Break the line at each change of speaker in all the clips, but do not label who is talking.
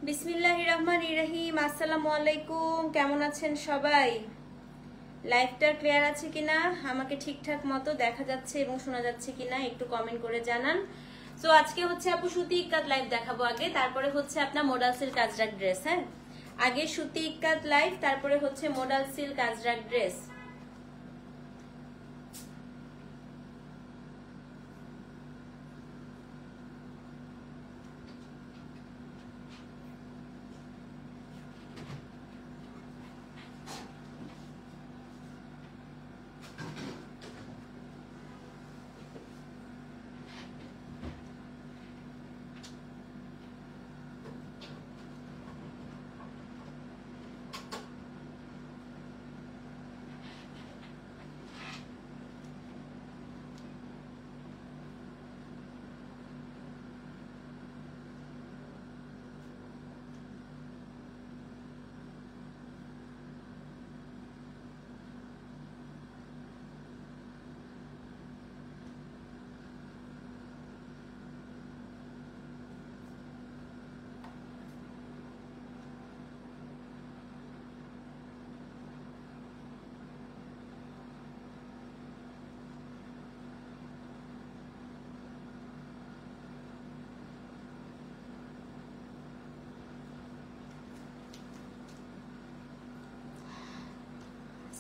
বিসমিল্লাহির রহমানির রহিম। আসসালামু আলাইকুম, কেমন আছেন সবাই? লাইভটা ক্লিয়ার আছে কিনা, আমাকে ঠিকঠাক মতো দেখা যাচ্ছে এবং শোনা যাচ্ছে কিনা একটু কমেন্ট করে জানান। সো আজকে হচ্ছে আপু সুতি ইক্কাত লাইভ দেখাবো আগে, তারপরে হচ্ছে আপনার মডাল সিল্ক আজরাক ড্রেস। হ্যাঁ, আগে সুতি ইক্কাত লাইভ, তারপরে হচ্ছে modal silk Ajrak dress.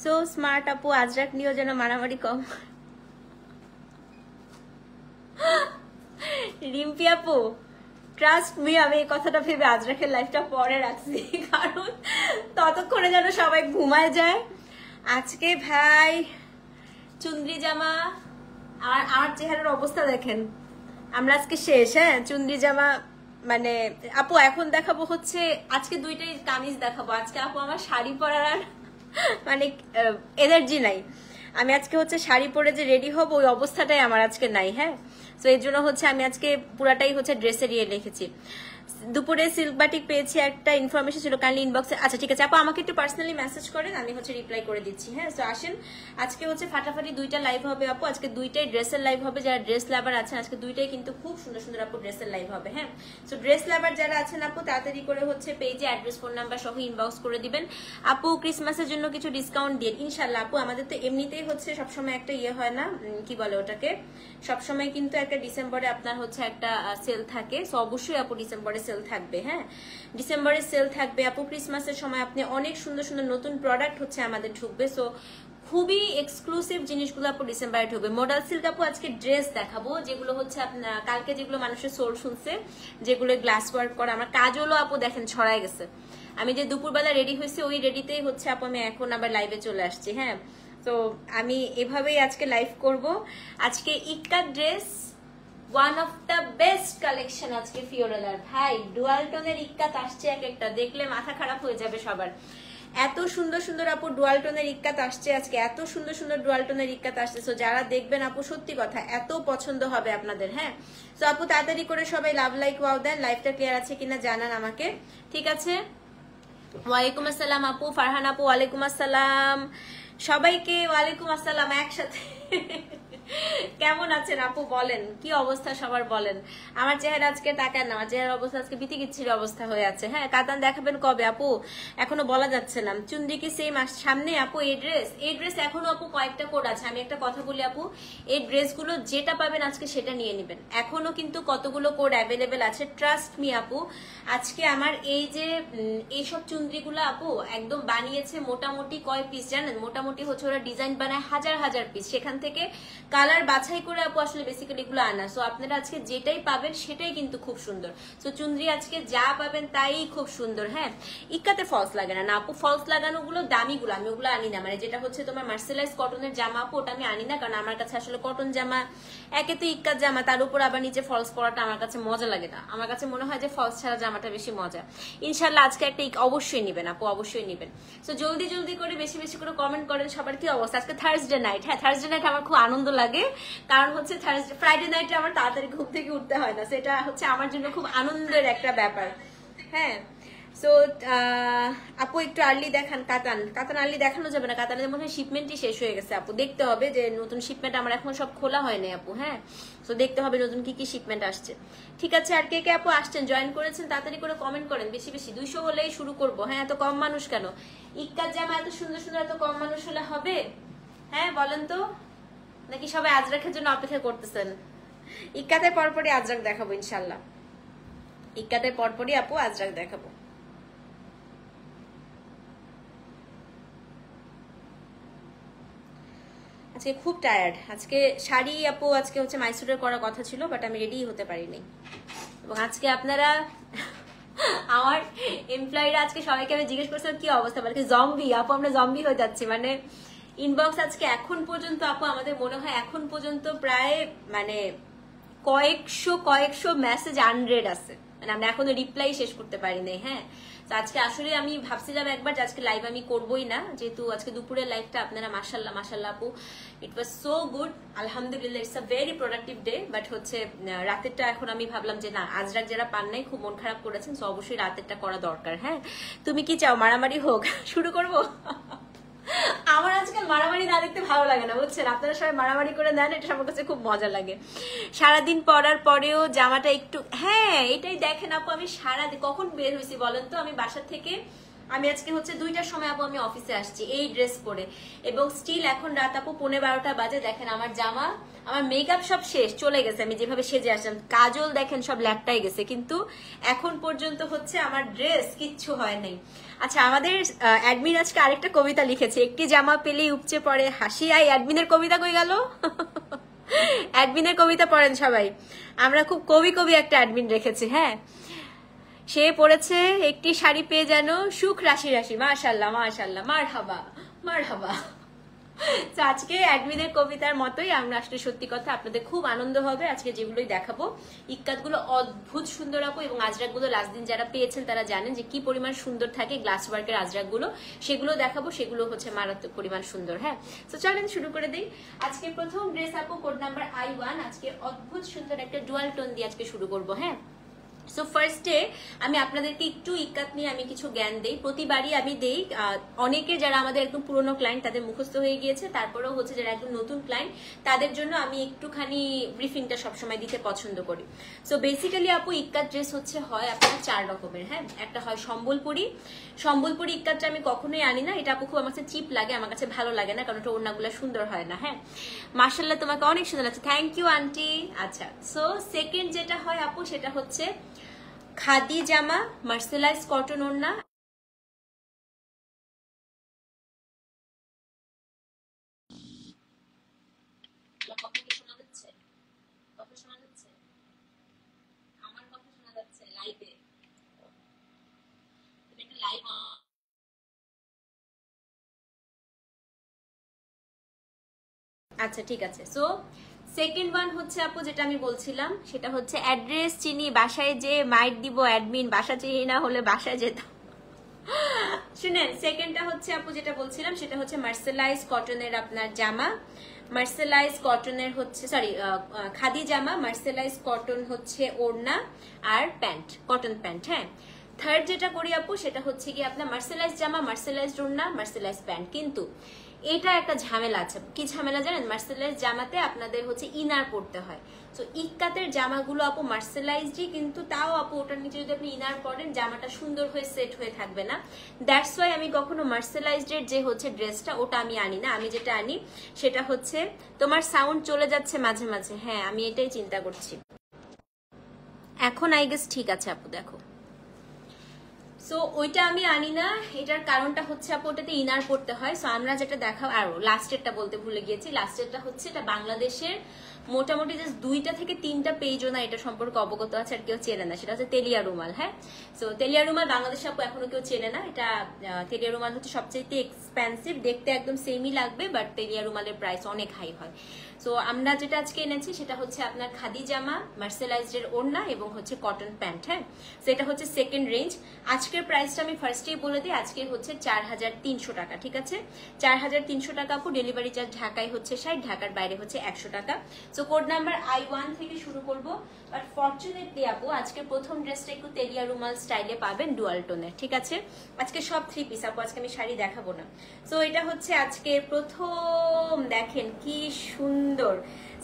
So smart আপু, আজরাক নিয়েও যেন মারামারি কম। রিম্পি আপু, ট্রাস্ট মি, আমি এই কথাটা ভেবে আজরাকের লাইফটা পরে রাখছি, কারণ ততক্ষণে যেন সবাই ঘুমায় যায়। আজকে ভাই চুন্দ্রি জামা, আমার চেহারার অবস্থা দেখেন, আমরা আজকে শেষ। হ্যাঁ, চুন্দ্রি জামা মানে আপু এখন দেখাবো হচ্ছে, আজকে দুইটাই কামিজ দেখাবো। আজকে আপু আমার শাড়ি পরার আর মানে এনার্জি নাই। আমি আজকে হচ্ছে শাড়ি পরে যে রেডি হব ওই অবস্থাটাই আমার আজকে নাই। হ্যাঁ, তো এর জন্য হচ্ছে আমি আজকে পুরাটাই হচ্ছে ড্রেসে নিয়ে রেখেছি। দুপুরে সিল্ক বাটিক পেয়েছি, একটা ইনফরমেশন ছিল, কাইন্ডলি ইনবক্সে। আচ্ছা ঠিক আছে আপু, আমাকে একটু পার্সোনালি মেসেজ করেন, আমি হচ্ছে রিপ্লাই করে দিচ্ছি। হ্যাঁ, তো আসেন, আজকে হচ্ছে ফাটাফাটি দুইটা লাইভ হবে আপু। আজকে দুইটাই ড্রেসের লাইভ হবে। যারা ড্রেস লাভার আছেন, আজকে দুইটাই কিন্তু খুব সুন্দর সুন্দর আপু ড্রেসের লাইভ হবে। হ্যাঁ, তো ড্রেস লাভার যারা আছেন আপু, তাড়াতাড়ি করে হচ্ছে পেজে অ্যাড্রেস, ফোন নাম্বার সহ ইনবক্স করে দিবেন। আপু ক্রিসমাসের জন্য কিছু ডিসকাউন্ট দিয়ে ইনশাল্লাহ। আপু আমাদের তো এমনিতেই হচ্ছে সবসময় একটা ইয়ে হয় না, কি বলে ওটাকে, সবসময় কিন্তু একটা ডিসেম্বরে আপনার হচ্ছে একটা সেল থাকে। সো অবশ্যই আপু ডিসেম্বরে সেল থাকবে। হ্যাঁ, ডিসেম্বরে সেল থাকবে আপু। ক্রিসমাসের সময় আপনি অনেক সুন্দর সুন্দর নতুন প্রোডাক্ট হচ্ছে আমাদের ঢুকবে। সো খুবই এক্সক্লুসিভ জিনিসগুলো আপু ডিসেম্বরে ঢুকবে। মডাল সিল্ক আপু আজকে ড্রেস দেখাবো, যেগুলো হচ্ছে আপনার কালকে যেগুলো মানুষের সোল শুনছে, যেগুলো গ্লাস ওয়ার্ক করা। আমার কাজগুলো আপু দেখেন ছড়াই গেছে। আমি যে দুপুরবেলা রেডি হয়েছি ওই রেডিতেই হচ্ছে আপু আমি এখন আবার লাইভে চলে আসছি। হ্যাঁ, তো আমি এভাবেই আজকে লাইভ করব। আজকে ইক্কাত dress, one of the best collection আজকে ফিওরেলার। ভাই ডুয়াল টোনের ইক্কাত আসছে, এক একটা দেখলে মাথা খারাপ হয়ে যাবে সবার। এত সুন্দর সুন্দর আপু ডুয়াল টোনের ইক্কাত আসছে আজকে, এত সুন্দর সুন্দর ডুয়াল টোনের ইক্কাত আসছে। সো যারা দেখবেন আপু, সত্যি কথা এত পছন্দ হবে আপনাদের। হ্যাঁ, তো আপু তাড়াতাড়ি করে সবাই লাভ লাইক ওয়াও দেন। লাইভটা ক্লিয়ার আছে কিনা জানান আমাকে, ঠিক আছে? ওয়ালাইকুম আসসালাম আপু, ফারহান আপু ওয়ালাইকুম আসসালাম, সবাইকে ওয়ালাইকুম আসসালাম একসাথে। কেমন আছেন আপু, বলেন কি অবস্থা সবার, বলেন। আমার চেহারা আজকে তাকান না, আমার চেহারার অবস্থা আজকে বিতিকিচ্ছির অবস্থা হয়ে আছে। হ্যাঁ, কাতান দেখাবেন কবে আপু, এখনো বলা যাচ্ছে না। চুন্দ্রি কি সেম সামনে আপু? এই ড্রেস এখনো আপু কয়েকটা কোড আছে। আমি একটা কথা বলি আপু, এই ড্রেসগুলো যেটা পাবেন আজকে সেটা নিয়ে নেবেন। এখনো কিন্তু কতগুলো কোড অ্যাভেলেবেল আছে, ট্রাস্ট মি আপু। আজকে আমার এই যে এইসব চুন্দ্রিগুলো আপু একদম বানিয়েছে মোটামুটি কয় পিস জানেন? মোটামুটি হচ্ছে ওরা ডিজাইন বানায় হাজার হাজার পিস, সেখান থেকে কালার বাছাই করে আপু আসলে বেসিক্যালি এগুলো আনা। সো আপনারা আজকে যেটাই পাবেন সেটাই কিন্তু খুব সুন্দর। সো চুন্দ্রি আজকে যা পাবেন তাই খুব সুন্দর। হ্যাঁ, ইক্কাতে ফলস লাগে না আপু, ফলস লাগানো গুলো দামিগুলো আমি ওগুলো আনি না। মানে যেটা হচ্ছে তোমার মার্সেলাইজ কটনের জামা আপু, ওটা আমি আনি না, কারণ আমার কাছে আসলে কটন জামা একে তো ইক্কাত জামা, তার উপর আবার নিচে ফলস পরাটা আমার কাছে মজা লাগে না। আমার কাছে মনে হয় যে ফলস ছাড়া জামাটা বেশি মজা। ইনশাল্লাহ আজকে একটা অবশ্যই নিবেন আপু, অবশ্যই নিবেন। সো জলদি জলদি করে বেশি বেশি করে কমেন্ট করেন। সবার কি অবস্থা? আজকে থার্সডে নাইট। হ্যাঁ, থার্সডে নাইট আমার খুব আনন্দ লাগে, কারণ হচ্ছে ফ্রাইডে নাইটে আমার তাড়াতাড়ি ঘুম থেকে উঠতে হয় না, সেটা হচ্ছে আমার জন্য খুব আনন্দের একটা ব্যাপার। হ্যাঁ, সো আপু একটু আর্লি দেখান। কাতান আর্লি দেখানো যাবে না, কাতানের মধ্যে শিপমেন্টই শেষ হয়ে গেছে আপু। দেখতে হবে যে নতুন শিপমেন্ট আমার এখন সব খোলা হয়নি আপু। হ্যাঁ, তো দেখতে হবে নতুন কি কি শিপমেন্ট আসছে। ঠিক আছে, আর কে কে আপু আসছেন, জয়েন করেছেন, তাড়াতাড়ি করে কমেন্ট করেন, বেশি বেশি। 200 হলেই শুরু করব। হ্যাঁ, এত কম মানুষ কেন? ইক্কাত জামা এত সুন্দর সুন্দর, এত কম মানুষ হলে হবে? হ্যাঁ বলেন তো, নাকি সবাই আজরাকের জন্য অপেক্ষা করতেছেন? ইক্কাতের পরপরই আজরাক দেখাবো ইনশাল্লাহ। ইক্কাতের পরপরই আপু আজরাক দেখাবো। আজকে খুব টায়ার্ড। আজকে শাড়ি আপু আজকে হচ্ছে মাইসুরের করার কথা ছিল, বাট আমি রেডি হতে পারিনি। এবং আজকে আপনারা আমার এমপ্লয়িরা আজকে সবাইকে আমি জিজ্ঞেস করছিলাম কি অবস্থা, মানে জম্বি আপু, আমরা জম্বি হয়ে যাচ্ছি। মানে ইনবক্স আজকে এখন পর্যন্ত আপু আমাদের মনে হয় এখন পর্যন্ত প্রায় মানে কয়েকশো মেসেজ আনরেড আছে, মানে আমরা এখনো রিপ্লাই শেষ করতে পারি নাই। হ্যাঁ, তো আজকে আসলে আমি ভাবছিলাম একবার যে আজকে লাইভ আমি করবোই না, যেহেতু আজকে দুপুরের লাইভটা আপনারা মাশাল্লাহ আপু, ইট ওয়াজ সো গুড, আলহামদুলিল্লাহ, it's a very productive day. But হচ্ছে রাতেরটা এখন আমি ভাবলাম যে না, আজরাক যারা পান নাই, খুব মন খারাপ করেছেন, তো অবশ্যই রাতেরটা করা দরকার। হ্যাঁ, তুমি কি চাও মারামারি হোক? শুরু করবো? আমার আজকাল মারামারি না দেখতে ভালো লাগে না, বুঝছেন? আপনারা সবাই মারামারি করে দেন, এটা আমার কাছে খুব মজা লাগে। সারাদিন পরার পরেও জামাটা একটু, হ্যাঁ এটাই দেখেন আপু, আমি সারাদিন কখন বের হয়েছি বলেন তো? আমি বাসা থেকে আমি আজকে হচ্ছে 2টার সময় আপু আমি অফিসে আসছি এই ড্রেস পরে, এবং স্টিল এখন রাত আপু 11:30 বাজে। দেখেন আমার জামা, আমার মেকআপ সব শেষ, চলে গেছে। আমি যেভাবে সেজে আসলাম, কাজল দেখেন সব ল্যাপটাই গেছে, কিন্তু এখন পর্যন্ত হচ্ছে আমার ড্রেস কিচ্ছু হয় নাই। আচ্ছা, আমাদের অ্যাডমিন আজকে আরেকটা কবিতা লিখেছে, একটি জামা পেলেই উপচে পড়ে হাসি। আই অ্যাডমিনের কবিতা কই গেল? অ্যাডমিনের কবিতা পড়েন সবাই, আমরা খুব কবি একটা অ্যাডমিন রেখেছি। হ্যাঁ, সে পড়েছে একটি শাড়ি পেয়ে যেন সুখ রাশি রাশি। মাশাল্লাহ মারহাবা। তো আজকে অ্যাডমিনের কবিতার মতোই আমরা আসলে, সত্যি কথা আপনাদের খুব আনন্দ হবে আজকে যেগুলোই দেখাবো। ইক্কাত গুলো অদ্ভুত সুন্দর আপু, এবং আজরাক গুলো লাস্ট দিন যারা পেয়েছেন তারা জানেন যে কি পরিমাণ সুন্দর থাকে গ্লাস ওয়ার্কের আজরাক গুলো, সেগুলো দেখাবো, সেগুলো হচ্ছে মারাত্মক পরিমাণ সুন্দর। হ্যাঁ, তো চলেন শুরু করে দিই। আজকে প্রথম ড্রেস আপু কোড নাম্বার I1, আজকে অদ্ভুত সুন্দর একটা ডুয়াল টোন দিয়ে আজকে শুরু করবো। হ্যাঁ, সো ফার্স্টে আমি আপনাদেরকে একটু ইক্কাত নিয়ে আমি কিছু জ্ঞান দেই, প্রতিবারই আমি দেই। অনেকে যারা আমাদের একদম পুরনো ক্লায়েন্ট তাদের মুখস্থ হয়ে গিয়েছে, তারপরেও হচ্ছে যারা একদম নতুন ক্লায়েন্ট তাদের জন্য আমি একটুখানি ব্রিফিংটা সবসময় দিতে পছন্দ করি। সো বেসিক্যালি আপু ইক্কাত ড্রেস হচ্ছে হয় আপনার 4 রকমের। হ্যাঁ, একটা হয় সম্বলপুরি ইক্কাতটা আমি কখনোই আনি না, এটা আপু খুব আমার কাছে চিপ লাগে, আমার কাছে ভালো লাগে না, কারণ ওটা ওড়নাগুলো সুন্দর হয় না। হ্যাঁ, মাশাআল্লাহ তোমাকে অনেক সুন্দর লাগছে, থ্যাংক ইউ আন্টি। আচ্ছা, সো সেকেন্ড যেটা হয় আপু সেটা হচ্ছে খাদি জামা, মার্সেলাইজ কটন ওড়না। আচ্ছা ঠিক আছে, সো সেকেন্ড ওয়ান হচ্ছে আপু যেটা আমি বলছিলাম সেটা হচ্ছে অ্যাড্রেস চিনি, বাসায় যে মাইট দিব অ্যাডমিন, বাসা চিনি না হলে বাসায় যেতাম। শুনেন, সেকেন্ডটা হচ্ছে আপু যেটা বলছিলাম সেটা হচ্ছে মার্সেলাইজ কটনের আপনার জামা, মার্সেলাইজ কটনের হচ্ছে সরি খাদি জামা, মার্সেলাইজ কটন হচ্ছে ওড়না আর প্যান্ট, কটন প্যান্ট। হ্যাঁ, থার্ড যেটা করি আপু সেটা হচ্ছে কি আপনার মার্সেলাইজ জামা, মার্সেলাইজ ওড়না, মার্সেলাইজ প্যান্ট। কিন্তু এটা একটা ঝামেলা আছে, কি ঝামেলা জানেন? মার্সেলাইজ জামাতে আপনাদের হচ্ছে ইনার পড়তে হয়। তো ইক্কাতের জামাগুলো আপু মার্সেলাইজডই, কিন্তু তাও আপু ওটার নিচে যদি আপনি ইনার পরেন জামাটা সুন্দর হয়ে সেট হয়ে থাকবে না। দ্যাটস ওয়াই আমি কখনো মার্সেলাইজডের যে হচ্ছে ড্রেসটা ওটা আমি আনি না। আমি যেটা আনি সেটা হচ্ছে, তোমার সাউন্ড চলে যাচ্ছে মাঝে মাঝে। হ্যাঁ, আমি এটাই চিন্তা করছি। এখন আই গেস ঠিক আছে আপু, দেখো। সো ওইটা আমি আনি না, এটার কারণটা হচ্ছে আপু ওটাতে ইনার পড়তে হয়। সো আমরা যেটা দেখাও, আর লাস্টেরটা বলতে ভুলে গিয়েছি, লাস্টেরটা হচ্ছে এটা বাংলাদেশের মোটামুটি জাস্ট 2টা থেকে 3টা পেজও না এটা সম্পর্কে অবগত আছে, আর কেউ চেনে না, সেটা হচ্ছে তেলিয়া রুমাল। হ্যাঁ, সো তেলিয়া রুমাল বাংলাদেশে আপু এখনো কেউ চেনে না। এটা তেলিয়া রুমাল হচ্ছে সবচেয়ে এক্সপেন্সিভ, দেখতে একদম সেমই লাগবে, বাট তেলিয়া রুমালের প্রাইস অনেক হাই হয়। সো আমরা যেটা আজকে এনেছি সেটা হচ্ছে আপনার খাদি জামা, মার্সেলাইজড এর ওড়না এবং হচ্ছে কটন প্যান্ট। হ্যাঁ, সেটা হচ্ছে সেকেন্ড রেঞ্জ। আজকের প্রাইসটা আমি ফার্স্টেই বলে দিই, আজকে হচ্ছে 4300 টাকা। ঠিক আছে, 4300 টাকা আপু। ডেলিভারি চার্জ ঢাকায় হচ্ছে 60, ঢাকার বাইরে হচ্ছে 100 টাকা। সো কোড নাম্বার I1 থেকে শুরু করব। বাট ফরচুনেটলি আপু আজকে প্রথম ড্রেসটা একটু তেলিয়া রুমাল স্টাইলে পাবেন, ডুয়াল টোনের। ঠিক আছে, আজকে সব 3 পিস আপু, আজকে আমি শাড়ি দেখাবো না। সো এটা হচ্ছে আজকে প্রথম, দেখেন কি সুন্দর,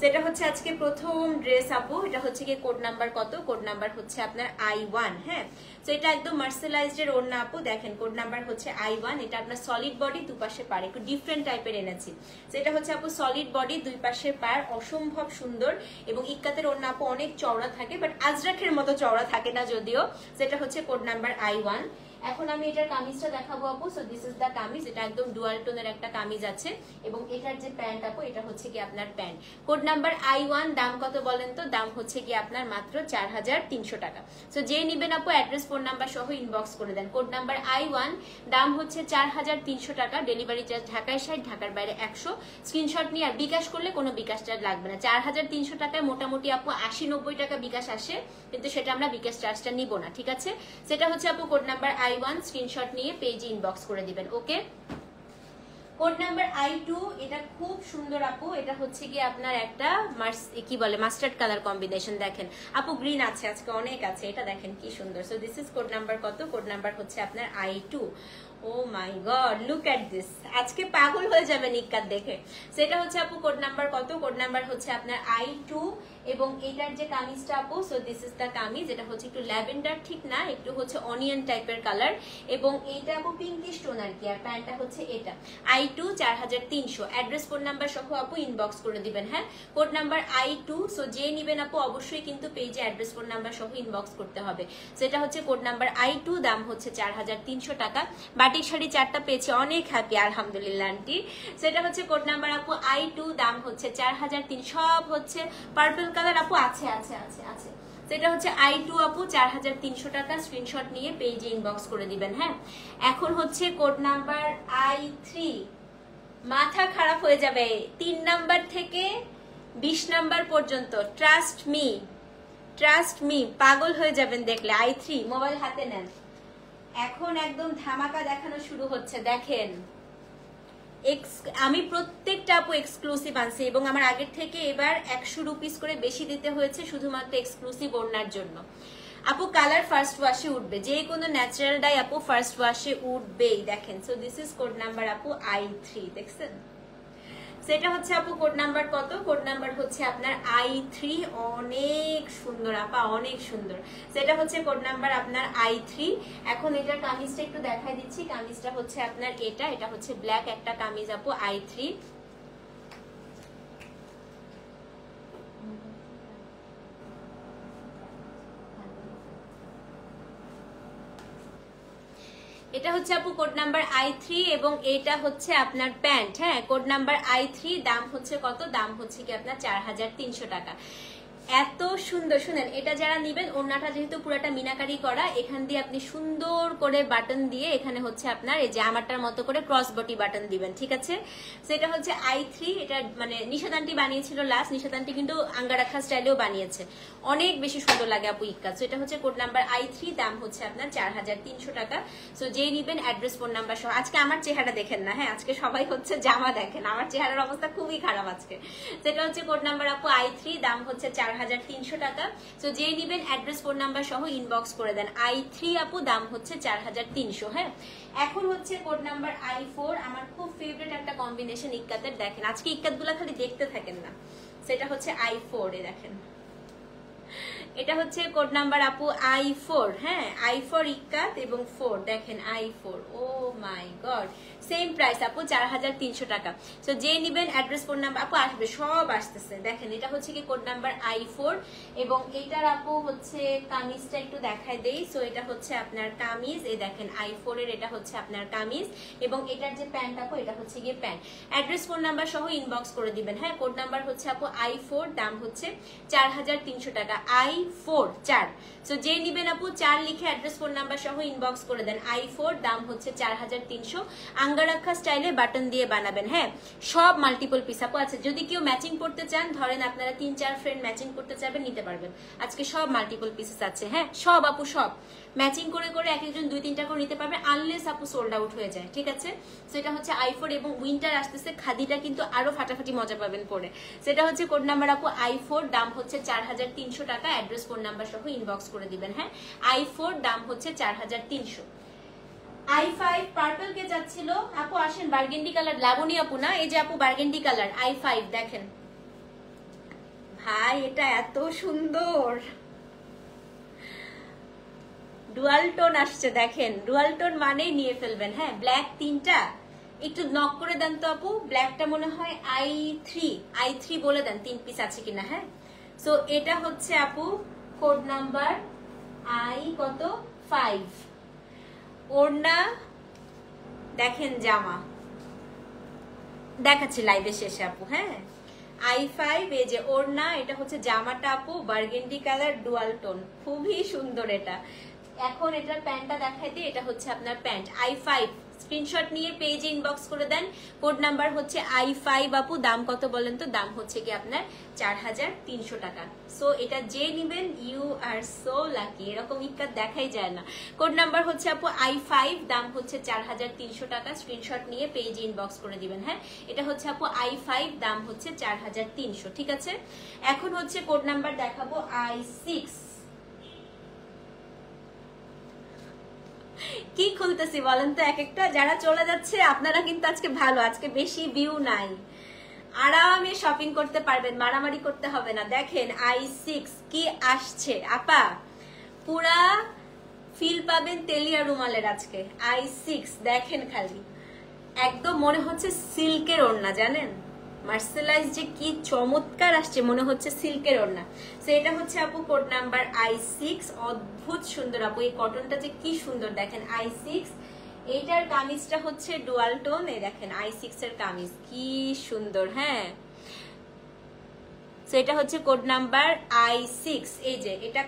সেটা হচ্ছে আজকে প্রথম ড্রেস আপু। এটা হচ্ছে কি কোড নাম্বার কত? কোড নাম্বার হচ্ছে আপনার I1। হ্যাঁ, তো এটা একদম মার্সেলাইজড এর ওড়না আপু, দেখেন কোড নাম্বার হচ্ছে I1। এটা আপনার সলিড বডি, দুপাশে পার, একটু ডিফারেন্ট টাইপের এনেছি। সেটা হচ্ছে আপু সলিড বডি, দুই পাশে পার, অসম্ভব সুন্দর। এবং ইক্কাতের ওড়না আপু অনেক চওড়া থাকে, বাট আজরাকের মতো চওড়া থাকে না যদিও। সেটা হচ্ছে কোড নাম্বার I1। এখন আমি এটার কামিজটা দেখাবো আপু। So this is the kameez. এটা একদম ডুয়াল টোনের একটা কামিজ আছে এবং এটার যে প্যান্ট আপু, এটা হচ্ছে কি আপনার প্যান্ট। Code number I1। দাম কত বলেন তো? দাম হচ্ছে কি আপনার মাত্র 4300 টাকা। সো যে নিবেন আপু অ্যাড্রেস ফোন নাম্বার সহ ইনবক্স করে দেন। কোড নাম্বার I1, দাম হচ্ছে 4300 টাকা। ডেলিভারি চার্জ ঢাকায় 60, ঢাকার বাইরে 100। স্ক্রিনশট নিয়ে আর বিকাশ করলে কোনো বিকাশ চার্জ লাগবে না। 4300 টাকায় মোটামুটি আপু 80-90 টাকা বিকাশ আসে, কিন্তু সেটা আমরা বিকাশ চার্জটা নিব না। ঠিক আছে, সেটা হচ্ছে আপু কোড নাম্বার I1। স্ক্রিনশট নিয়ে পেজে ইনবক্স করে দিবেন। ওকে, কোড নাম্বার I2। এটা খুব সুন্দর আপু। এটা হচ্ছে কি আপনার একটা কি বলে মাস্টার্ড কালার কম্বিনেশন। দেখেন আপু গ্রিন আছে, আজকে অনেক আছে। এটা দেখেন কি সুন্দর। So this is code number কত? কোড নাম্বার হচ্ছে আপনার I2। Oh my God, look at this, আজকে পাগল হয়ে যাবেন ইক্কাত দেখে। সেটা হচ্ছে আপু কোড নাম্বার কত? কোড নাম্বার হচ্ছে আপনার I2। এবং এটার যে কামিজটা আপু, so this is the kameez. এটা হচ্ছে একটু ল্যাভেন্ডার, ঠিক না, একটু হচ্ছে অনিয়ন টাইপের কালার। এবং এইটা আপু পিঙ্কিশ টোন আর কি। আর প্যান্টটা হচ্ছে এটা। I2 4300। অ্যাড্রেস ফোন নাম্বার সহ আপু ইনবক্স করে দিবেন। হ্যাঁ, কোড নাম্বার I2। সো যে নিবেন আপু অবশ্যই কিন্তু পেজে অ্যাড্রেস ফোন নাম্বার সহ ইনবক্স করতে হবে। সেটা হচ্ছে কোড নাম্বার I2। দাম হচ্ছে 4300 টাকা। বাটিক শাড়ি 4টা পেয়েছি, অনেক হ্যাপি আলহামদুলিল্লাহ আন্টি। সেটা হচ্ছে কোড নাম্বার আপু I2। দাম হচ্ছে 4300। সব হচ্ছে পার্পল কালার আপু, আছে আছে আছে আছে। সেটা হচ্ছে I2 আপু, 4300 টাকা। স্ক্রিনশট নিয়ে পেজে ইনবক্স করে দিবেন। হ্যাঁ, এখন হচ্ছে কোড নাম্বার I3। মাথা খারাপ হয়ে যাবে 3 নাম্বার থেকে 20 নাম্বার পর্যন্ত। ট্রাস্ট মি, পাগল হয়ে যাবেন দেখলে। I3, মোবাইল হাতে নেন। এখন একদম ধামাকা দেখানো শুরু হচ্ছে। দেখেন আমি প্রত্যেকটা আপু এক্সক্লুসিভ আনছি এবং আমার আগের থেকে এবার 100 রুপিস করে বেশি দিতে হয়েছে শুধুমাত্র এক্সক্লুসিভ ওড়নার জন্য। আপু কালার ফার্স্ট ওয়াশে উঠবে, যে কোনো ন্যাচারাল ডাই আপু ফার্স্ট ওয়াশে উঠবেই। দেখেন, so this is code number আপু I3। দেখছেন, সেটা হচ্ছে আপু কোড নাম্বার কত? কোড নাম্বার হচ্ছে আপনার I3। অনেক সুন্দর আপা, অনেক সুন্দর। সেটা হচ্ছে কোড নাম্বার আপনার I3। এখন এটার কামিজটা একটু দেখাই দিচ্ছি। কামিজটা হচ্ছে আপনার এটা হচ্ছে ব্ল্যাক একটা কামিজ আপু I3। এটা হচ্ছে আপু কোড নাম্বার I3 এবং এটা হচ্ছে আপনার প্যান্ট। হ্যাঁ, কোড নাম্বার I3। দাম হচ্ছে কত? দাম হচ্ছে কি আপনার 4300 টাকা। এত সুন্দর, শুনেন, এটা যারা নিবেন, ওড়নাটা যেহেতু পুরাটা মিনাকারি করা, এখান দিয়ে আপনি সুন্দর করে বাটন দিয়ে এখানে হচ্ছে আপনার এই যে আমারটার মতো করে ক্রস বডি বাটন দিবেন। ঠিক আছে, সেটা হচ্ছে I3। এটা মানে নিশাদানটি বানিয়েছিল লাস্ট। নিশাদানটি কিন্তু আঙ্গারাখা স্টাইলেও বানিয়েছে, অনেক বেশি সুন্দর লাগে আপু ইক্কা। সো এটা হচ্ছে কোড নাম্বার I3। দাম হচ্ছে আপনার 4300 টাকা। সো যেই নিবেন অ্যাড্রেস ফোন নাম্বার সহ। আজকে আমার চেহারা দেখেন না, হ্যাঁ, আজকে সবাই হচ্ছে জামা দেখেন, আমার চেহারার অবস্থা খুবই খারাপ আজকে। সেটা হচ্ছে কোড নাম্বার আপু I3। দাম হচ্ছে 4300 টাকা। সো যে নিবেন অ্যাড্রেস ফোন নাম্বার সহ ইনবক্স করে দেন। I3 আপু, দাম হচ্ছে 4300। হ্যাঁ, এখন হচ্ছে কোড নাম্বার I4। আমার খুব ফেভারিট একটা কম্বিনেশন ইক্কাতের। দেখেন আজকে ইক্কাতগুলা খালি দেখতে থাকেন না। সেটা হচ্ছে I4। এ দেখেন, এটা হচ্ছে কোড নাম্বার আপু I4। হ্যাঁ, I4 ইক্কাত এবং 4। দেখেন I4। O my god, same price আপু 4300 টাকা। সো যে নিবেন অ্যাড্রেস ফোন নাম্বার আপু আসবে, সব আসতেছে। দেখেন এটা হচ্ছে কি কোড নাম্বার I4 এবং এটার আপু হচ্ছে কামিজটা একটু দেখাই দেই। সো এটা হচ্ছে আপনার কামিজ। এই দেখেন I4 এর এটা হচ্ছে আপনার কামিজ এবং এটার যে প্যান্ট আপু, এটা হচ্ছে গিয়ে প্যান্ট। অ্যাড্রেস ফোন নাম্বার সহ ইনবক্স করে দিবেন। হ্যাঁ, কোড নাম্বার হচ্ছে আপু I4। দাম হচ্ছে 4300 টাকা। I4 i4 4। সো যে নিবেন আপু 4 লিখে অ্যাড্রেস ফোন নাম্বার সহ ইনবক্স করে দেন। i4 দাম হচ্ছে 4300, আঙ্গারাক্ষা স্টাইলে বাটন দিয়ে বানাবেন। হ্যাঁ, সব মাল্টিপল পিস আপু আছে। যদি কেউ ম্যাচিং করতে চান, ধরেন আপনারা 3-4 ফ্রেন্ড ম্যাচিং করতে চাইবেন, নিতে পারবেন। আজকে সব মাল্টিপল পিসেস আছে। হ্যাঁ, সব আপু সব ম্যাচিং করে করে এক একজন 2-3টা করে নিতে পারবে, আনলেস আপু সোল্ড আউট হয়ে যায়। ঠিক আছে, সেটা হচ্ছে i4 এবং উইন্টার আসতেছে, খাদিটা কিন্তু আরো ফাটাফাটি মজা পাবেন পরে। সেটা হচ্ছে কোড নাম্বার আপু i4, দাম হচ্ছে 4300 টাকা, অ্যাড্রেস ফোন নাম্বার সহ ইনবক্স করে দিবেন। হ্যাঁ, i4 দাম হচ্ছে 4300। i5 পার্পল কে যাচ্ছিল আপু, আসেন বার্গেন্ডি কালার, লাবণী আপু না, এই যে আপু বার্গেন্ডি কালার i5 দেখেন ভাই, এটা এত সুন্দর ডুয়াল টোন আসছে। দেখেন ডুয়াল টোন মানেই নিয়ে ফেলবেন। হ্যাঁ, ব্ল্যাক 3টা, একটু নক করে দেন তো আপু, ব্ল্যাকটা মনে হয় i3 বলে দেন 3 পিস আছে কিনা। হ্যাঁ, সো এটা হচ্ছে আপু কোড নাম্বার কত 5। ওড়না দেখেন, জামা দেখাচ্ছি লাইভে শেষে আপু। হ্যাঁ, i5 এই যে ওড়না, এটা হচ্ছে জামাটা আপু বার্গেন্ডি কালার ডুয়াল টোন, খুবই সুন্দর এটা। এখন এটার প্যান্টটা দেখাই দিই, এটা হচ্ছে আপনার প্যান্ট। i5 স্ক্রিনশট নিয়ে পেজে ইনবক্স করে দেন। কোড নাম্বার হচ্ছে i5 আপু, দাম কত বলেন তো? দাম হচ্ছে কি আপনার 4300 টাকা। সো এটা যে নিবেন ইউ আর সো লাকি, এরকম ইক্কাত দেখাই যায় না। কোড নাম্বার হচ্ছে আপু i5, দাম হচ্ছে 4300 টাকা, স্ক্রিনশট নিয়ে পেজে ইনবক্স করে দিবেন। হ্যাঁ, এটা হচ্ছে আপু i5, দাম হচ্ছে 4300। ঠিক আছে, এখন হচ্ছে কোড নাম্বার দেখাবো i6। কি খুলতেছি বলেন তো এক একটা, যারা চলে যাচ্ছে আপনারা কিন্তু আজকে ভালো, আজকে বেশি ভিউ নাই, আরামে শপিং করতে পারবেন, মারামারি করতে হবে না। দেখেন i6 কি আসছে আপা, পুরা ফিল পাবেন তেলিয়া রুমালের আজকে। i6 দেখেন খালি, একদম মনে হচ্ছে সিল্কের ওড়না, জানেন মার্সেলাইজ যে কি চমৎকার আসছে, মনে হচ্ছে সিল্কের ওড়না। সো এটা হচ্ছে আপু কোড নাম্বার i6, অদ্ভুত সুন্দর আপু, এই কটনটা যে কি সুন্দর দেখেন i6। এইটার কামিজটা হচ্ছে ডুয়াল টোন, এই দেখেন i6 এর কামিজ কি সুন্দর। হ্যাঁ, সো এটা হচ্ছে কোড নাম্বার i6। এই যে এটা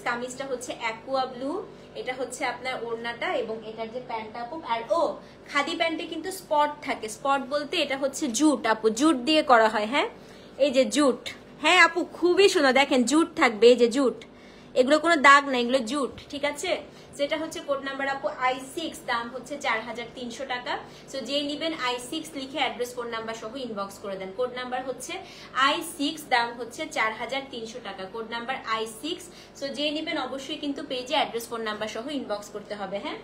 কামিজটা হচ্ছে অ্যাকুয়া ব্লু, এটা হচ্ছে আপনার ওড়নাটা এবং এটার যে প্যান্টটা আপু। আর ও খাদি প্যান্টে কিন্তু স্পট থাকে, স্পট বলতে এটা হচ্ছে জুট আপু, জুট দিয়ে করা হয়। হ্যাঁ, এই যে জুট, হ্যাঁ আপু খুবই সুন্দর, দেখেন জুট থাকবে, এই যে জুট, এগুলো কোনো দাগ না, এগুলো জুট। ঠিক আছে, যেটা হচ্ছে কোড নাম্বার আপু i6, দাম হচ্ছে 4300 টাকা। সো যে নিবেন i6 লিখে অ্যাড্রেস ফোন নাম্বার সহ ইনবক্স করে দেন। কোড নাম্বার হচ্ছে i6, দাম হচ্ছে 4300 টাকা, কোড নাম্বার i6। সো যে নিবেন অবশ্যই কিন্তু পেজে অ্যাড্রেস ফোন নাম্বার সহ ইনবক্স করতে হবে। হ্যাঁ,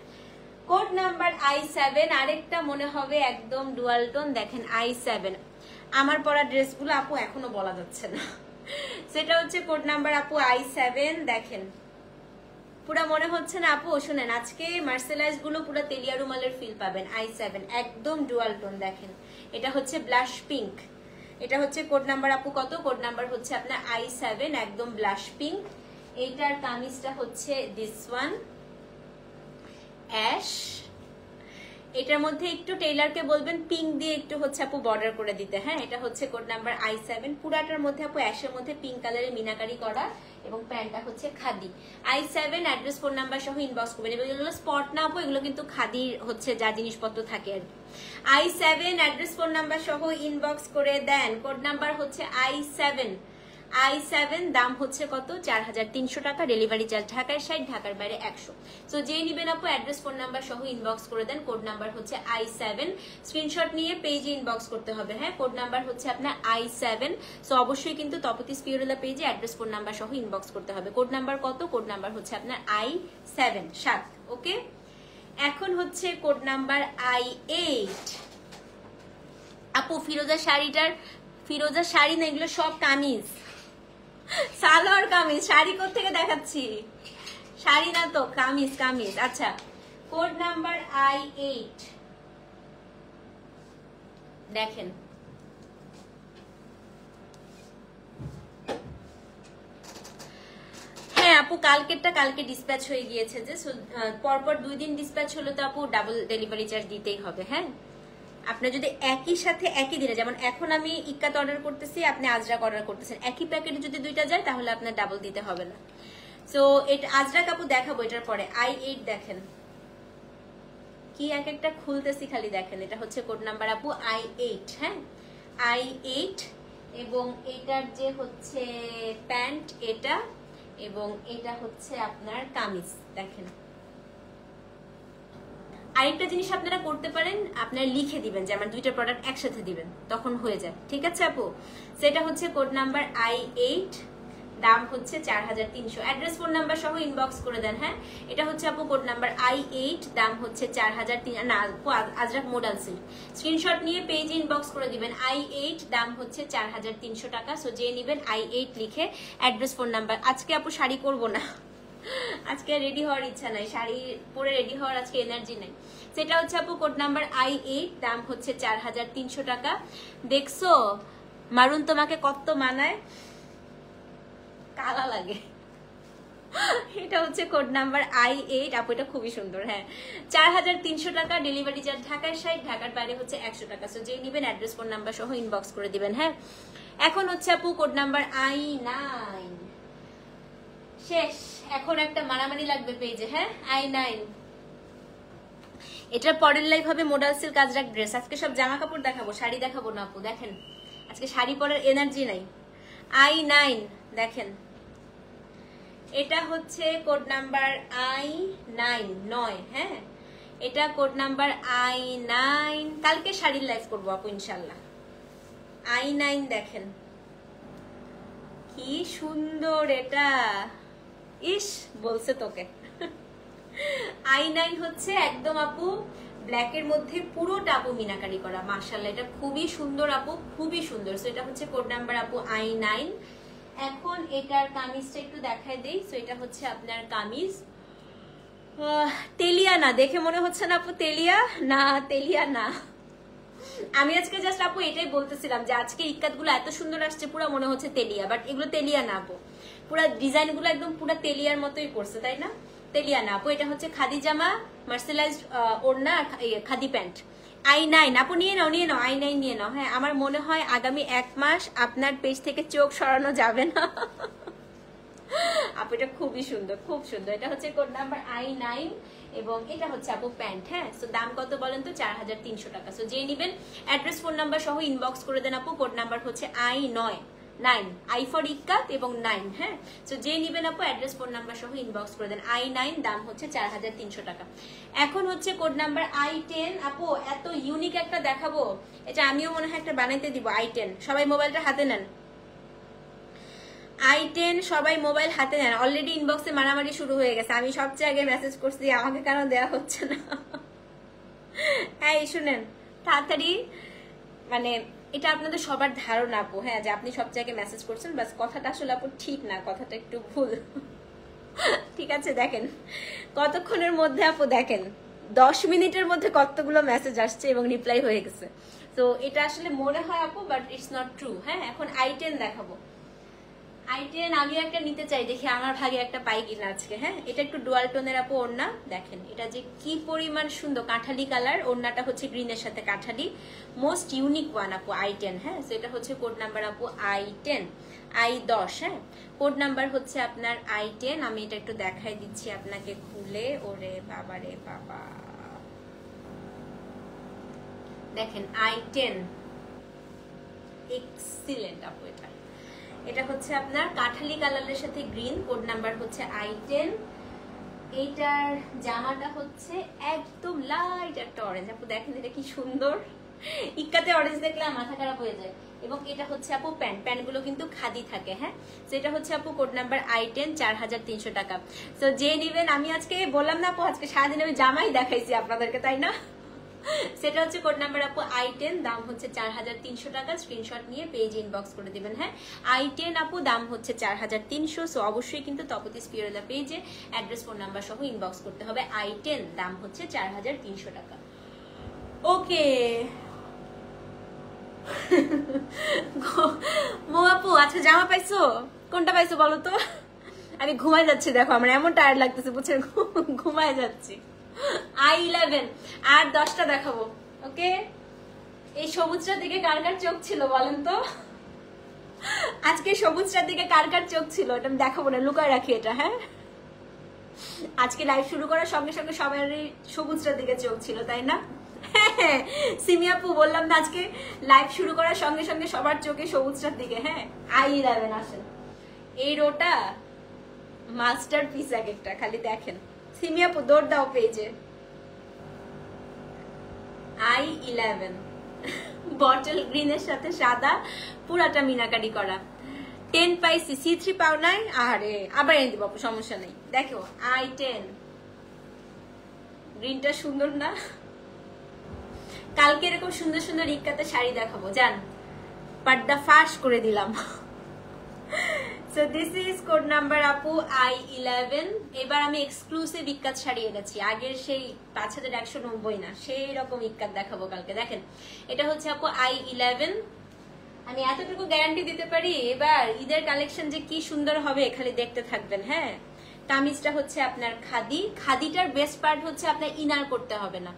কোড নাম্বার i7, আরেকটা মনে হবে একদম ডুয়াল টোন, দেখেন i7। আমার পরা ড্রেসগুলো আপু এখনো বলা যাচ্ছে না, সেটা হচ্ছে কোড নাম্বার আপু i7। দেখেন পুরা মনে হচ্ছে না আপু, শুনেন আজকে মার্সেলাইজ গুলো পুরা তেলিয়া রুমালের ফিল পাবেন। i7 একদম ডুয়াল টোন, দেখেন এটা হচ্ছে ব্লাশ পিঙ্ক, এটা হচ্ছে কোড নাম্বার আপু কত? কোড নাম্বার হচ্ছে আপনার i7, একদম ব্লাশ পিঙ্ক। এইটার কামিজটা হচ্ছে দিস ওয়ান অ্যাশ, এটার মধ্যে একটু টেইলারকে বলবেন পিঙ্ক দিয়ে একটু হচ্ছে আপু বর্ডার করে দিতে। হ্যাঁ, এটা হচ্ছে কোড নাম্বার i7, পুরাটার মধ্যে আপু অ্যাশের মধ্যে পিঙ্ক কালারের মিনাকারি করা এবং প্যান্টটা হচ্ছে khadi. i7 address phone number সহ ইনবক্স করবেন। এগুলো স্পট না আপু, এগুলো কিন্তু খাদির হচ্ছে যা জিনিসপত্র থাকে আর কি। i7 অ্যাড্রেস ফোন নাম্বার সহ ইনবক্স করে দেন। কোড নাম্বার হচ্ছে i7, দাম হচ্ছে কত? 4300 টাকা, ডেলিভারি চার্জ ঢাকার 60, ঢাকার বাইরে 100। সো যে নিবেন আপু অ্যাড্রেস ফোন নাম্বার সহ ইনবক্স করে দেন। কোড নাম্বার হচ্ছে i7, স্ক্রিনশট নিয়ে পেজে ইনবক্স করতে হবে। হ্যাঁ, কোড নাম্বার হচ্ছে আপনার i7। সো অবশ্যই কিন্তু তপতি স্পিরিলা পেজে অ্যাড্রেস ফোন নাম্বার সহ ইনবক্স করতে হবে। কোড নাম্বার কত? কোড নাম্বার হচ্ছে আপনার i7 7। ওকে, এখন হচ্ছে কোড নাম্বার i8 আপু। ফিরোজা শাড়ি না, এগুলো সব কামিজ, সালোয়ার কামিজ। শাড়ি কোত্থেকে দেখাচ্ছি? শাড়ি না তো, কামিজ। আচ্ছা, কোড নাম্বার i8 দেখেন, হ্যাঁ আপু কালকে ডিসপ্যাচ হয়ে গিয়েছে, যে পরপর 2 দিন ডিসপ্যাচ হলো তো আপু ডাবল ডেলিভারি চার্জ দিতেই হবে। হ্যাঁ, আপনার যদি একই সাথে একই দিনে, যেমন এখন আমি ইক্কাত অর্ডার করতেছি, আপনি আজরাক অর্ডার করতেছেন, একই প্যাকেটে যদি দুইটা যায় তাহলে আপনার ডাবল দিতে হবে না। সো এটা আজরাক আপু দেখাবো এটার পরে। I8 দেখেন কি এক একটা খুলতেছি খালি, দেখেন এটা হচ্ছে কোড নাম্বার আপু I8। হ্যাঁ I8, এবং এটার যে হচ্ছে প্যান্ট এটা, এবং এটা হচ্ছে আপনার কামিজ। দেখেন আরেকটা জিনিস আপনারা করতে পারেন, আপনারা লিখে দিবেন যে আমার দুইটা প্রোডাক্ট একসাথে দিবেন, তখন হয়ে যায়। ঠিক আছে আপু? সেটা হচ্ছে কোড নাম্বার I8, দাম হচ্ছে 4300। অ্যাড্রেস ফোন নাম্বার সহ ইনবক্স করে দেন। হ্যাঁ এটা হচ্ছে আপু কোড নাম্বার I8, দাম হচ্ছে 4300। না আপু আজরাক মডাল সিল্ক, স্ক্রিনশট নিয়ে পেজে ইনবক্স করে দিবেন। I8 দাম হচ্ছে 4300 টাকা। সো যে নেবেন I8 লিখে অ্যাড্রেস ফোন নাম্বার। আজকে আপু শাড়ি করব না, আজকে রেডি হওয়ার ইচ্ছা নাই, শাড়ি পরে রেডি হওয়ার আজকে এনার্জি নাই। সেটা হচ্ছে আপু কোড নাম্বার I8, দাম হচ্ছে 4300 টাকা। দেখছো মারুন তোমাকে কত মানায়, কালা লাগে। এটা হচ্ছে কোড নাম্বার I8 আপু, এটা খুবই সুন্দর। হ্যাঁ 4300 টাকা। ডেলিভারি চার্জ ঢাকার সাইড, ঢাকার বাইরে হচ্ছে 100 টাকা। সো যে নেবেন অ্যাড্রেস ফোন নাম্বার সহ ইনবক্স করে দিবেন। হ্যাঁ এখন হচ্ছে আপু কোড নাম্বার I9 শেষ। এখন একটা মারামারি লাগবে পেজে। হ্যাঁ I9, এটার পরের লাইভ হবে মডাল সিল্ক আজরাক ড্রেস। আজকে সব জামা কাপড় দেখাবো, শাড়ি দেখাবো না আপু। দেখেন আজকে শাড়ি পরার এনার্জি নাই। I9 দেখেন, এটা হচ্ছে কোড নাম্বার I9 9। হ্যাঁ এটা কোড নাম্বার I9। কালকে শাড়ির লাইভ করবো আপু ইনশাল্লাহ। I9 দেখেন কি সুন্দর এটা, ইস বলছে তোকে। I9 হচ্ছে একদম আপু ব্ল্যাকের মধ্যে পুরোটা আপু মিনাকারি করা, মাশাআল্লাহ এটা খুবই সুন্দর আপু, খুবই সুন্দর। সো এটা হচ্ছে কোড নাম্বার আপু I9। এখন এটার কামিজটা একটু দেখাই দেই। সো এটা হচ্ছে আপনার কামিজ, তেলিয়া না, দেখে মনে হচ্ছে না আপু তেলিয়া না, তেলিয়া না। আমি আজকে জাস্ট আপু এটাই বলতেছিলাম যে আজকে ইক্কাত গুলো এত সুন্দর আসছে, পুরো মনে হচ্ছে তেলিয়া, বাট এগুলো তেলিয়া না আপু, পুরো ডিজাইন গুলো একদম পুরো তেলিয়ার মতোই করছে, তাই না? তেলিয়া না আপু, এটা হচ্ছে খাদি জামা, মার্সেলাইজড ওড়না, খাদি প্যান্ট। I9 আপু নিয়ে নাও, নিয়ে নাও, I9 নিয়ে নাও। হ্যাঁ আমার মনে হয় আগামী 1 মাস আপনার পেজ থেকে চোখ সরানো যাবে না আপু। এটা খুবই সুন্দর, খুব সুন্দর। এটা হচ্ছে কোড নাম্বার I9, এবং এটা হচ্ছে আপু প্যান্ট। হ্যাঁ সো দাম কত বলেন তো? 4300 টাকা। সো যে নিবেন অ্যাড্রেস ফোন নাম্বার সহ ইনবক্স করে দেন আপু। কোড নাম্বার হচ্ছে I9 9, I ফর ইক্কাত এবং 9। হ্যাঁ সো যে নিবেন আপু অ্যাড্রেস ফোন নাম্বার সহ ইনবক্স করে দেন। I9 দাম হচ্ছে 4300 টাকা। এখন হচ্ছে কোড নাম্বার I10 আপু, এত ইউনিক একটা দেখাবো, এটা আমিও মনে হয় একটা বানাইতে দিব। I10 সবাই মোবাইলটা হাতে নেন, I10 সবাই মোবাইল হাতে নেন। অলরেডি ইনবক্সে মারামারি শুরু হয়ে গেছে, আমি সবচেয়ে আগে মেসেজ করছি, আমাকে কেন দেওয়া হচ্ছে না। হ্যাঁ শুনেন তাড়াতাড়ি, মানে এটা আপনাদের সবার ধারণা আপু, হ্যাঁ যে আপনি সবচেয়ে আগে মেসেজ করছেন, বাস কথাটা আসলে আপু ঠিক না, কথাটা একটু ভুল। ঠিক আছে দেখেন কতক্ষণের মধ্যে আপু, দেখেন 10 মিনিটের মধ্যে কতগুলো মেসেজ আসছে এবং রিপ্লাই হয়ে গেছে। তো এটা আসলে মনে হয় আপু, বাট ইটস নট ট্রু। হ্যাঁ এখন I10 দেখাবো। I10 আমি একটা নিতে চাই, দেখি আমার ভাগে একটা পাই কিনা আজকে। হ্যাঁ এটা একটু ডুয়াল টোনের আপু ওড়না, দেখেন এটা যে কি পরিমাণ সুন্দর, কাঠালি কালার, ওড়নাটা হচ্ছে গ্রিনের সাথে কাঠালি, মোস্ট ইউনিক ওয়ান আপু I10। হ্যাঁ সো এটা হচ্ছে কোড নাম্বার আপু I10 I10। হ্যাঁ কোড নাম্বার হচ্ছে আপনার I10। আমি এটা একটু দেখাই দিচ্ছি আপনাকে খুলে। ওরে বাবা রে বাবা, দেখেন I10 এক্সিলেন্ট আপু। এটা হচ্ছে আপনার কাঠালি কালারের সাথে গ্রিন, কোড নাম্বার হচ্ছে I10। এইটার জামাটা হচ্ছে একদম লাইট একটা অরেঞ্জ আপু, দেখেন এটা কি সুন্দর, ইক্কাতে অরেঞ্জ দেখলে মাথা খারাপ হয়ে যায়। এবং এটা হচ্ছে আপু প্যান্ট, প্যান্টগুলো কিন্তু খাদি থাকে। হ্যাঁ তো এটা হচ্ছে আপু কোড নাম্বার I10 4300 টাকা। তো যে নিবেন, আমি আজকে বললাম না আপু আজকে সারাদিন আমি জামাই দেখাইছি আপনাদেরকে, তাই না? সেটা হচ্ছে কোড নাম্বার আপু I10, দাম হচ্ছে 4300 টাকা। স্ক্রিনশট নিয়ে পেজ ইনবক্স করে দিবেন। হ্যাঁ I10 আপু দাম হচ্ছে 4300। সো অবশ্যই কিন্তু তপতিস পিওরলা পেজে অ্যাড্রেস ফোন নাম্বার সহ ইনবক্স করতে হবে। I10 দাম হচ্ছে 4300 টাকা। ওকে মো আপু আচ্ছা জামা পাইছো, কোনটা পাইছো বলো তো? আমি ঘুমাই যাচ্ছি, দেখো আমার এমন টায়ার্ড লাগতেছে বুঝছেন, ঘুমাই যাচ্ছি। I11 আর 10টা দেখাবো। ওকে এই সবুজটার দিকে কার কার চোখ ছিল বলেন তো? আজকে সবুজটার দিকে কার কার চোখ ছিল? এটা আমি দেখাবো না, লুকায় রাখি এটা। হ্যাঁ, আজকে লাইভ শুরু করার সঙ্গে সঙ্গে সবারই সবুজটার দিকে চোখ ছিল, তাই না? হ্যাঁ, সিমি আপু বললাম না আজকে লাইভ শুরু করার সঙ্গে সঙ্গে সবার চোখে সবুজটার দিকে। হ্যাঁ, i11 আসেন। এই রোটা মাস্টার পিস এক একটা, খালি দেখেন। সিমি আপু দৌড় দাও পেজে। i11 বটল গ্রিনের সাথে সাদা, পুরাটা মিনাকারি করা। 10 পাইছি, C3 পাও নাই? আরে আবার এনে দিব, সমস্যা নেই। দেখো i10 গ্রিনটা সুন্দর না? কালকে এরকম সুন্দর সুন্দর ইক্কাতে শাড়ি দেখাবো, জান পর্দা ফাঁস করে দিলাম। So this is code number আপু i11। এবার আমি এক্সক্লুসিভ ইক্কাত শাড়ি এনেছি, আগের সেই 5190 না, সেই রকম ইক্কাত দেখাবো কালকে। দেখেন এটা হচ্ছে আপু i11। আমি এতটুকু গ্যারান্টি দিতে পারি, এবার ঈদের কালেকশন যে কি সুন্দর হবে খালি দেখতে থাকবেন। হ্যাঁ, কামিজটা হচ্ছে আপনার খাদি, খাদিটার বেস্ট পার্ট হচ্ছে আপনার ইনার করতে হবে না।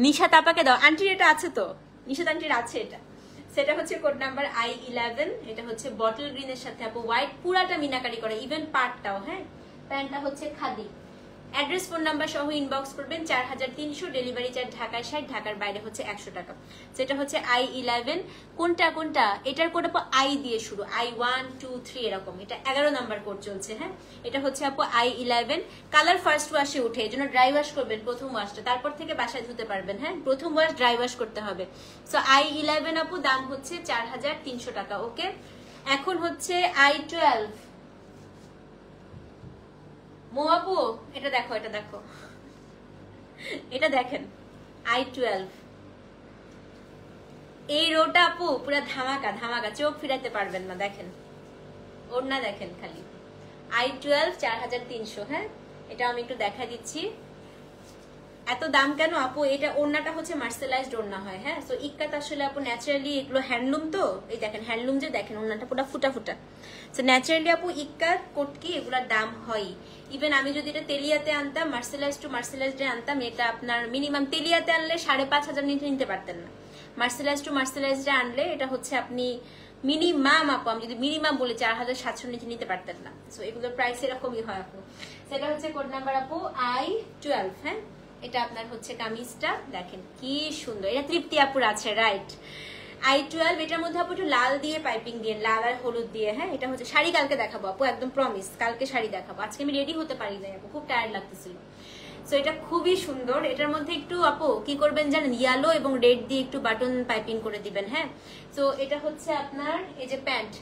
নিশাত আপাকে দাও, আন্টির এটা আছে তো? নিশাত আন্টির আছে এটা। সেটা হচ্ছে কোড নাম্বার i11। এটা হচ্ছে বটল গ্রিনের সাথে আপু হোয়াইট, পুরাটা মিনাকারি করে, ইভেন পার্টটাও। হ্যাঁ, প্যান্টটা হচ্ছে খাদি। অ্যাড্রেস ফোন নাম্বার সহ ইনবক্স করবেন। 4300, ডেলিভারি চার্জ ঢাকায় 60, ঢাকার বাইরে হচ্ছে 100 টাকা। সেটা হচ্ছে i11। কোনটা কোনটা? এটার কোড আপু i দিয়ে শুরু, i1 2 3 এরকম। এটা 11 নাম্বার কোড চলছে। হ্যাঁ, এটা হচ্ছে আপু i11। কালার ফার্স্ট ওয়াশে উঠে, এই জন্য ড্রাই ওয়াশ করবেন প্রথম ওয়াশটা, তারপর থেকে বাসায় ধুতে পারবেন। হ্যাঁ, প্রথম ওয়াশ ড্রাই ওয়াশ করতে হবে। সো i11 আপু দাম হচ্ছে 4300 টাকা। ওকে, এখন হচ্ছে i12। মো আপু এটা দেখো, এটা দেখো, এটা দেখেন i12। এই রোটা আপু পুরা ধামাকা ধামাকা, চোখ ফিরাতে পারবেন না। দেখেন ওড়না দেখেন খালি, i12 4300। হ্যাঁ, এটা আমি একটু দেখা দিচ্ছি। এত দাম কেন আপু? এটা ওড়নাটা হচ্ছে মার্সেলাইজড ওড়না হয়। হ্যাঁ, সো ইক্কাত আসলে আপু ন্যাচারালি এগুলো হ্যান্ডলুম তো, এই দেখেন হ্যান্ডলুম যে, দেখেন ওড়নাটা পুরো ফুটা ফুটা। সো ন্যাচারালি আপু ইক্কাত কোটকি এগুলোর দাম হয়। ইভেন আমি যদি এটা তেলিয়াতে আনতাম, মার্সেলাইজ টু মার্সেলাইজডে আনতাম, এটা আপনার মিনিমাম তেলিয়াতে আনলে 5500 নিতে পারতেন না। মার্সেলাইজ টু মার্সেলাইজডে আনলে এটা হচ্ছে আপনি মিনিমাম আপু, আমি যদি মিনিমাম বলি 4700 নিতে পারতেন না। সো এগুলোর প্রাইস এরকমই হয় আপু। সেটা হচ্ছে কোড নাম্বার আপু i12। হ্যাঁ, এটা আপনার হচ্ছে কামিজটা দেখেন কি সুন্দর, এটা তৃপ্তি আপুর আছে, রাইট? i12। এটার মধ্যে আপু একটু লাল দিয়ে পাইপিং দিয়ে, লাল আর হলুদ দিয়ে। হ্যাঁ, এটা হচ্ছে শাড়ি কালকে দেখাবো আপু, একদম প্রমিস কালকে শাড়ি দেখাবো। আজকে আমি রেডি হতে পারি নাই আপু, খুব টায়ার্ড লাগতেছিল। সো এটা খুবই সুন্দর। এটার মধ্যে একটু আপু কি করবেন জানেন, ইয়েলো এবং রেড দিয়ে একটু বাটন পাইপিং করে দিবেন। হ্যাঁ, সো এটা হচ্ছে আপনার এই যে প্যান্ট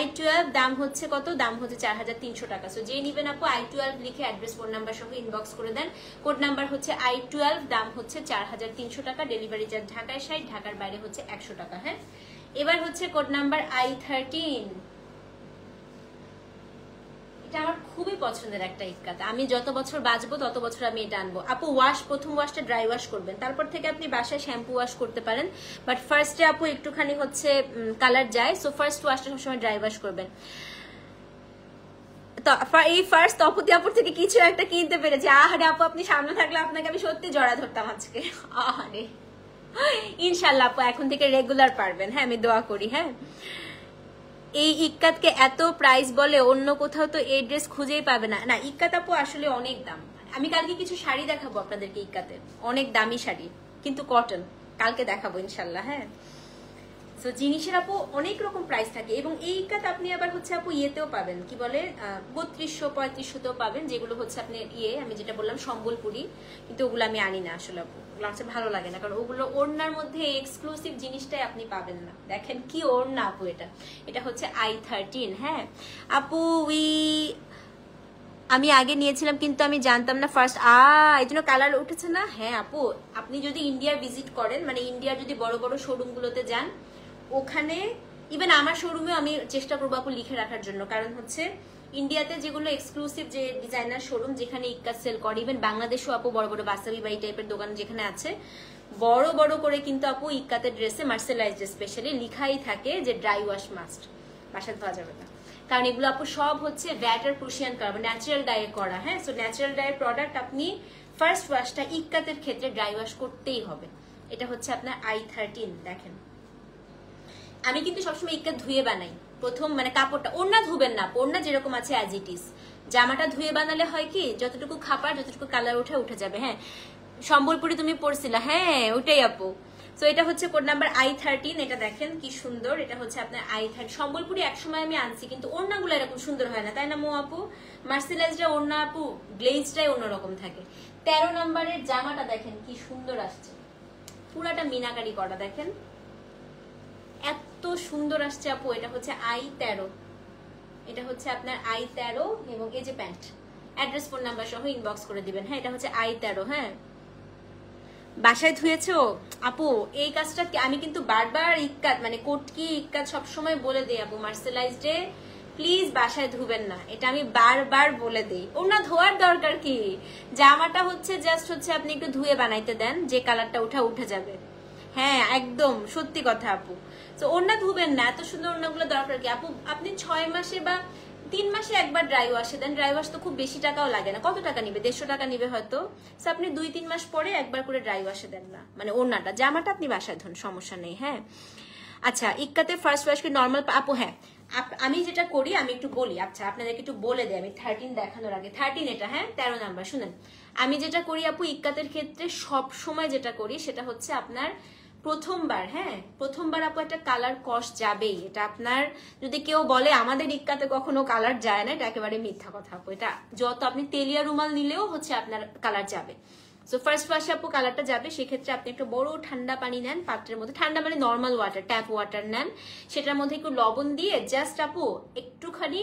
i12, দাম হচ্ছে কত? দাম হচ্ছে 4300 টাকা। সো যে নিবেন আপু i12 লিখে অ্যাড্রেস ফোন নাম্বার সহ ইনবক্স করে দেন। কোড নাম্বার হচ্ছে i12, দাম হচ্ছে 4300 টাকা, ডেলিভারি চার্জ ঢাকায় 60, ঢাকার বাইরে হচ্ছে 100 টাকা। হ্যাঁ, এবার হচ্ছে কোড নাম্বার i13। এটা আমার খুবই পছন্দের একটা ইক্কাত, আমি যত বছর বাঁচবো তত বছর আমি এটা আনবো আপু। ওয়াশ, প্রথম ওয়াশটা ড্রাই ওয়াশ করবেন, তারপর থেকে আপনি বাসায় শ্যাম্পু ওয়াশ করতে পারেন, বাট ফার্স্টে আপু একটুখানি হচ্ছে কালার যায়। সো ফার্স্ট ওয়াশটা সবসময় ড্রাই ওয়াশ করবেন। তো এই ফার্স্ট তপতি আপুর থেকে কিছু একটা কিনতে পেরেছি। আহারে আপু, আপনি সামনে থাকলে আপনাকে আমি সত্যি জড়া ধরতাম আজকে। আহারে, ইনশাল্লাহ আপু এখন থেকে রেগুলার পারবেন। হ্যাঁ, আমি দোয়া করি। হ্যাঁ, এই ইক্কাতকে এত প্রাইস বলে, অন্য কোথাও তো এই ড্রেস খুঁজেই পাবে না। না, ইক্কাত আপু আসলে অনেক দাম। আমি কালকে কিছু শাড়ি দেখাবো আপনাদেরকে ইক্কাতের, অনেক দামি শাড়ি, কিন্তু কটন, কালকে দেখাবো ইনশাল্লাহ। হ্যাঁ, সো জিনিসের আপু অনেক রকম প্রাইস থাকে, এবং এই ইক্কাত আপনি আবার হচ্ছে আপু ইয়েতেও পাবেন, কি বলে 3200-3500তেও পাবেন, যেগুলো হচ্ছে আপনি আমি যেটা বললাম সম্বলপুরি, কিন্তু ওগুলো আমি আনি না আসলে আপু, ওগুলো আমার ভালো লাগে না, কারণ ওগুলো ওড়নার মধ্যে এক্সক্লুসিভ জিনিসটাই আপনি পাবেন না। দেখেন কি ওড়না আপু, এটা হচ্ছে i13। হ্যাঁ আপু, আমি আগে নিয়েছিলাম কিন্তু আমি জানতাম না ফার্স্ট, এই জন্য কালার উঠেছে না। হ্যাঁ আপু, আপনি যদি ইন্ডিয়া ভিজিট করেন, মানে ইন্ডিয়ার যদি বড় বড় শোরুম গুলোতে যান, ওখানে ইভেন আমার শোরুমেও আমি চেষ্টা করবো আপু লিখে রাখার জন্য, কারণ হচ্ছে ইন্ডিয়াতে যেগুলো এক্সক্লুসিভ যে ডিজাইনার শোরুম যেখানে ইক্কা সেল করে, ইভেন বাংলাদেশেও আপু বড় বড় বাসাবি বাড়ি টাইপের দোকান যেখানে আছে, বড় বড় করে কিন্তু আপু ইক্কাতে ড্রেসে মার্সেলাইজড স্পেশালি লিখাই থাকে যে ড্রাই ওয়াশ মাস্ট, বাসা ধোয়া যাবে না, কারণ এগুলো আপু সব হচ্ছে ভ্যাটার প্রুশিয়ান কার্বন ন্যাচারাল ডাইয়ে করা। হ্যাঁ, সো ন্যাচারাল ডাইয়ের প্রোডাক্ট আপনি ফার্স্ট ওয়াশটা ইক্কাতের ক্ষেত্রে ড্রাই ওয়াশ করতেই হবে। এটা হচ্ছে আপনার I13। দেখেন আমি কিন্তু সবসময় ইক্কাত ধুয়ে বানাই প্রথম, মানে কাপড়টা, ওড়না ধুবেন না, ওড়না যেরকম আছে অ্যাজ ইট ইজ। জামাটা ধুয়ে বানালে হয় কি যতটুকু খাবার যতটুকু কালার উঠে যাবে। হ্যাঁ সম্বলপুরি তুমি পড়ছিলা, হ্যাঁ ওইটাই আপু। তো এটা হচ্ছে কোড নাম্বার I13। এটা দেখেন কি সুন্দর, এটা হচ্ছে আপনার I13। সম্বলপুরি একসময় আমি আনছি, কিন্তু ওড়নাগুলো এরকম সুন্দর হয় না, তাই না মো আপু? মার্সেলাইজটা ওড়না আপু গ্লেজটাই অন্যরকম থাকে। 13 নম্বরের জামাটা দেখেন কি সুন্দর আসছে, পুরাটা মিনাকারি করা, দেখেন এত সুন্দর আসছে আপু। এটা হচ্ছে I13, এটা হচ্ছে আপনার I13 এবং এই যে প্যান্ট, অ্যাড্রেস ফোন নাম্বার সহ ইনবক্স করে দিবেন। হ্যাঁ এটা হচ্ছে I13। হ্যাঁ বাসায় ধুয়েছো আপু? এই কাজটা আমি কিন্তু বারবার ইক্কাত মানে কোটকি ইক্কাত সবসময় বলে দেই আপু, মার্সেলাইজডে প্লিজ বাসায় ধুবেন না, এটা আমি বারবার বলে দেই। ওনা ধোয়ার দরকার কি, জামাটা হচ্ছে জাস্ট হচ্ছে আপনি একটু ধুয়ে বানাইতে দেন, যে কালারটা উঠে যাবে। হ্যাঁ একদম সত্যি কথা আপু। তো ওনা ধুবেন না, এত সুন্দর ওনাগুলো দরকার কি আপু? আপনি 6 মাসে বা 3 মাসে একবার ড্রাই ওয়াশে দেন। ড্রাই ওয়াশ তো খুব বেশি টাকাও লাগে না, কত টাকা নিবে? 150 টাকা নিবে হয়তো। আপনি 2-3 মাস পরে একবার করে ড্রাই ওয়াশে দেন না, মানে ওড়নাটা, জামাটা আপনি বাসায় ধুন, সমস্যা নেই। হ্যাঁ আচ্ছা ইক্কাতে ফার্স্ট ওয়াশ কি নর্মাল আপু? হ্যাঁ আমি যেটা করি আমি একটু বলি, আচ্ছা আপনাদেরকে একটু বলে দেয় আমি 13 দেখানোর আগে। 13 এটা, হ্যাঁ 13 নাম্বার শুনেন। আমি যেটা করি আপু ইক্কাতের ক্ষেত্রে সব সময় যেটা করি সেটা হচ্ছে আপনার প্রথমবার, হ্যাঁ প্রথমবার আপু একটা কালার কস যাবেই। এটা আপনার যদি কেউ বলে আমাদের ইক্কাতে কখনো কালার যায় না, এটা একেবারে মিথ্যা কথা আপু। এটা যত আপনি তেলিয়া রুমাল নিলেও হচ্ছে আপনার কালার যাবে। সো ফার্স্ট ওয়াশে আপু কালারটা যাবে, সেক্ষেত্রে আপনি একটু বড় ঠান্ডা পানি নেন পাত্রের মধ্যে, ঠান্ডা মানে নর্মাল ওয়াটার, ট্যাপ ওয়াটার নেন, সেটার মধ্যে একটু লবণ দিয়ে জাস্ট আপু একটুখানি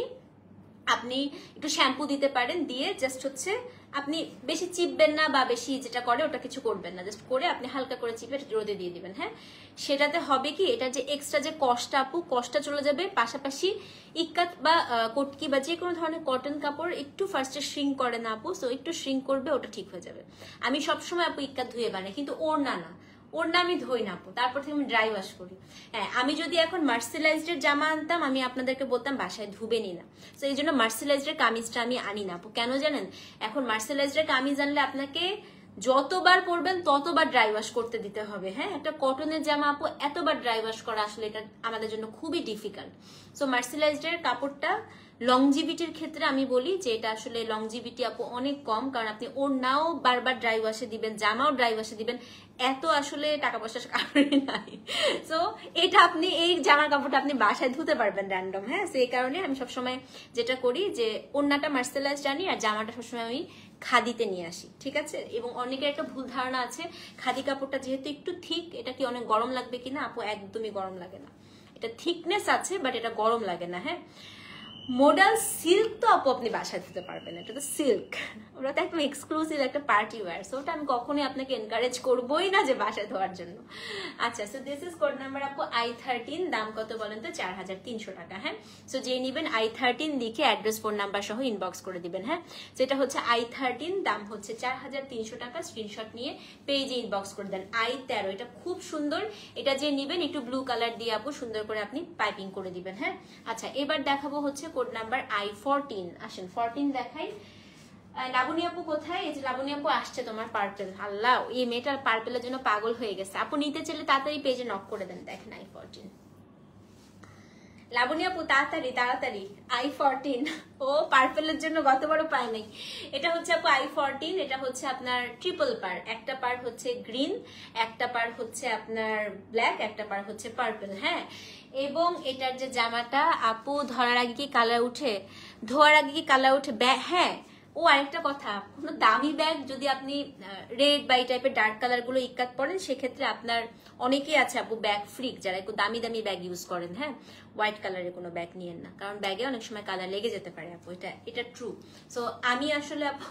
আপনি একটু শ্যাম্পু দিতে পারেন, দিয়ে জাস্ট হচ্ছে আপনি বেশি চিপবেন না বা বেশি যেটা করে ওটা কিছু করবেন না, জাস্ট করে আপনি হালকা করে চিপে রোদে দিয়ে দিবেন। হ্যাঁ সেটাতে হবে কি, এটা যে এক্সট্রা যে কষ্টটা আপু, কষ্টটা চলে যাবে। পাশাপাশি ইক্কাত বা কোটকি বা যে কোনো ধরনের কটন কাপড় একটু ফার্স্টে শ্রিঙ্ক করে না আপু, সো একটু শ্রিঙ্ক করবে, ওটা ঠিক হয়ে যাবে। আমি সবসময় আপু ইক্কাত ধুয়ে বানাই, কিন্তু ওড়না না, ওড়না আমি ধুই না আপু, তারপর থেকে আমি ড্রাই ওয়াশ করি। হ্যাঁ আমি যদি এখন মার্সেলাইজডের জামা আনতাম, আমি আপনাদেরকে বলতাম বাসায় ধুবেনই না। তো এই জন্য মার্সেলাইজডের কামিজটা আমি আনি না আপু। কেন জানেন? এখন মার্সেলাইজডের কামিজ আনলে আপনাকে যতবার পরবেন ততবার ড্রাই ওয়াশ করতে দিতে হবে। হ্যাঁ একটা কটনের জামা আপু এতবার ড্রাই ওয়াশ করা আসলে এটা আমাদের জন্য খুবই ডিফিকাল্ট। সো মার্সেলাইজডের কাপড়টা লংজিভিটির ক্ষেত্রে আমি বলি যে এটা আসলে লংজিভিটি আপু অনেক কম, কারণ আপনি ওড়নাও বারবার ড্রাই ওয়াশে দিবেন, জামাও ড্রাই ওয়াশে দিবেন, এত আসলে টাকা পয়সা কারণে নাই। সো এটা আপনি এই জামার কাপড়টা আপনি বাসায় ধুতে পারবেন র্যান্ডম। হ্যাঁ সেই কারণে আমি সবসময় যেটা করি যে ওড়নাটা মার্সেলাইজড আনি আর জামাটা সবসময় আমি খাদিতে নিয়ে আসি, ঠিক আছে? এবং অনেকের একটা ভুল ধারণা আছে খাদি কাপড়টা যেহেতু একটু থিক, এটা কি অনেক গরম লাগবে কিনা আপু? একদমই গরম লাগে না, এটা থিকনেস আছে বাট এটা গরম লাগে না। হ্যাঁ মডাল সিল্ক তো আপু আপনি বাসায় ধুতে পারবেন, এটা তো সিল্ক, ওটা তো একদম এক্সক্লুসিভ একটা পার্টি ওয়্যার, সো ওটা আমি কখনোই আপনাকে এনকারেজ করবোই না যে বাসায় ধোয়ার জন্য। আচ্ছা so this is code number আপু I13, দাম কত বলেন তো? 4300 টাকা। হ্যাঁ সো যে নিবেন I13 লিখে অ্যাড্রেস ফোন নাম্বার সহ ইনবক্স করে দিবেন। হ্যাঁ যেটা হচ্ছে I13, দাম হচ্ছে 4300 টাকা। স্ক্রিনশট নিয়ে পেজে ইনবক্স করে দেন। I13 এটা খুব সুন্দর, এটা যে নিবেন একটু ব্লু কালার দিয়ে আপু সুন্দর করে আপনি পাইপিং করে দিবেন। হ্যাঁ আচ্ছা এবার দেখাবো হচ্ছে কোড নাম্বার I14। আসেন 14 দেখাই। লাবণী আপু কোথায়? এই যে লাবণী আপু আসছে তোমার পার্পেল। আল্লাহ এই মেয়েটার পার্পেলের জন্য পাগল হয়ে গেছে আপু, নিতে চাইলে তাড়াতাড়ি পেজে নক করে দেন। দেখেন I14 লাবণী আপু তাড়াতাড়ি তাড়াতাড়ি I14 ও পার্পেলের জন্য গতবারও পায় নাই। এটা হচ্ছে আপু I14, এটা হচ্ছে আপনার ট্রিপল পার, একটা পার হচ্ছে গ্রিন, একটা পার হচ্ছে আপনার ব্ল্যাক, একটা পার হচ্ছে পার্পেল। হ্যাঁ এবং এটার যে জামাটা আপু ধরার আগে কি কালার উঠে, ধোয়ার আগে কি কালার উঠে? হ্যাঁ ও আরেকটা কথা, কোনো দামি ব্যাগ যদি আপনি রেড বা এই টাইপের ডার্ক কালার গুলো ইক্কাত পরেন, সেক্ষেত্রে আপনার অনেকেই আছে আপু ব্যাগ ফ্রিক যারা একটু দামি দামি ব্যাগ ইউজ করেন। হ্যাঁ হোয়াইট কালারের কোনো ব্যাগ নিয়েন না, কারণ ব্যাগে অনেক সময় কালার লেগে যেতে পারে আপু, এটা ট্রু। সো আমি আসলে আপু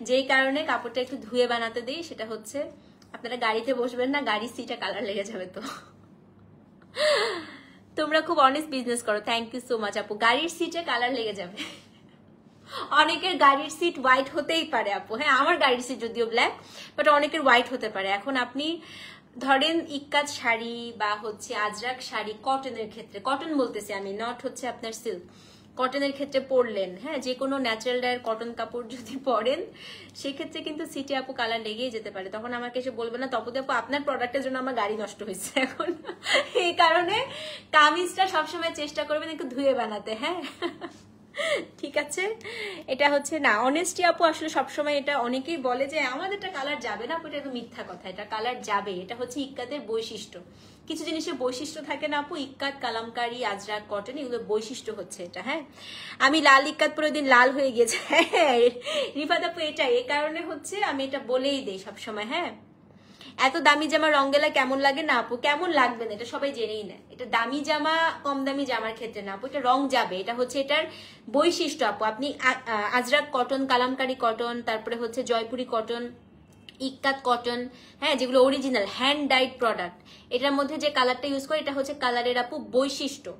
যেই কারণে কাপড়টা একটু ধুয়ে বানাতে দিই সেটা হচ্ছে আপনারা গাড়িতে বসবেন না, গাড়ির সিটে কালার লেগে যাবে। তো তোমরা খুব অনেস্ট বিজনেস করো, থ্যাংক ইউ সো মাচ আপু। গাড়ির সিটে কালার লেগে যাবে, অনেকের গাড়ির সিট হোয়াইট হতেই পারে আপু। হ্যাঁ আমার গাড়ির সিট যদিও ব্ল্যাক, বাট অনেকের হোয়াইট হতে পারে। এখন আপনি ধরেন ইক্কাত শাড়ি বা হচ্ছে আজরাক শাড়ি কটনের ক্ষেত্রে, কটন বলতেছি আমি, নট হচ্ছে আপনার সিল্ক, কটনের ক্ষেত্রে পরলেন, হ্যাঁ, যে কোনো ন্যাচারাল ডায়ের কটন কাপড় যদি পরেন সেক্ষেত্রে কিন্তু সিটি আপু কালার লেগেই যেতে পারে। তখন আমাকে এসে বলবে না তপদি আপু আপনার প্রোডাক্টের জন্য আমার গাড়ি নষ্ট হয়েছে এখন। এই কারণে কামিজটা সবসময় চেষ্টা করবেন একটু ধুয়ে বানাতে, হ্যাঁ। ঠিক আছে, এটা হচ্ছে না অনেস্টি আপু, আসলে সবসময় এটা অনেকেই বলে যে আমাদেরটা কালার যাবে না আপু, এটা তো মিথ্যা কথা, এটা কালার যাবে। এটা হচ্ছে ইক্কাতের বৈশিষ্ট্য। কিছু জিনিসের বৈশিষ্ট্য থাকে না আপু, ইক্কাত, কালামকারী, আজরাক, কটন, এগুলো বৈশিষ্ট্য হচ্ছে এটা, হ্যাঁ। আমি লাল ইক্কাত পরে দিন লাল হয়ে গিয়েছে, হ্যাঁ রিফাত আপু, এটা এই কারণে হচ্ছে আমি এটা বলেই দেই সবসময়, হ্যাঁ। এত দামি জামা রং গেলে কেমন লাগে না আপু, কেমন লাগবে না এটা সবাই জেনেই নেয়। এটা দামি জামা কম দামি জামার ক্ষেত্রে না আপু, এটা রং যাবে, এটা হচ্ছে এটার বৈশিষ্ট্য আপু। আপনি আজরাক কটন, কালামকারী কটন, তারপরে হচ্ছে জয়পুরি কটন, ইক্কাত কটন, হ্যাঁ, যেগুলো অরিজিনাল হ্যান্ড ডাইড প্রোডাক্ট, এটার মধ্যে যে কালারটা ইউজ করে এটা হচ্ছে কালারের আপু বৈশিষ্ট্য,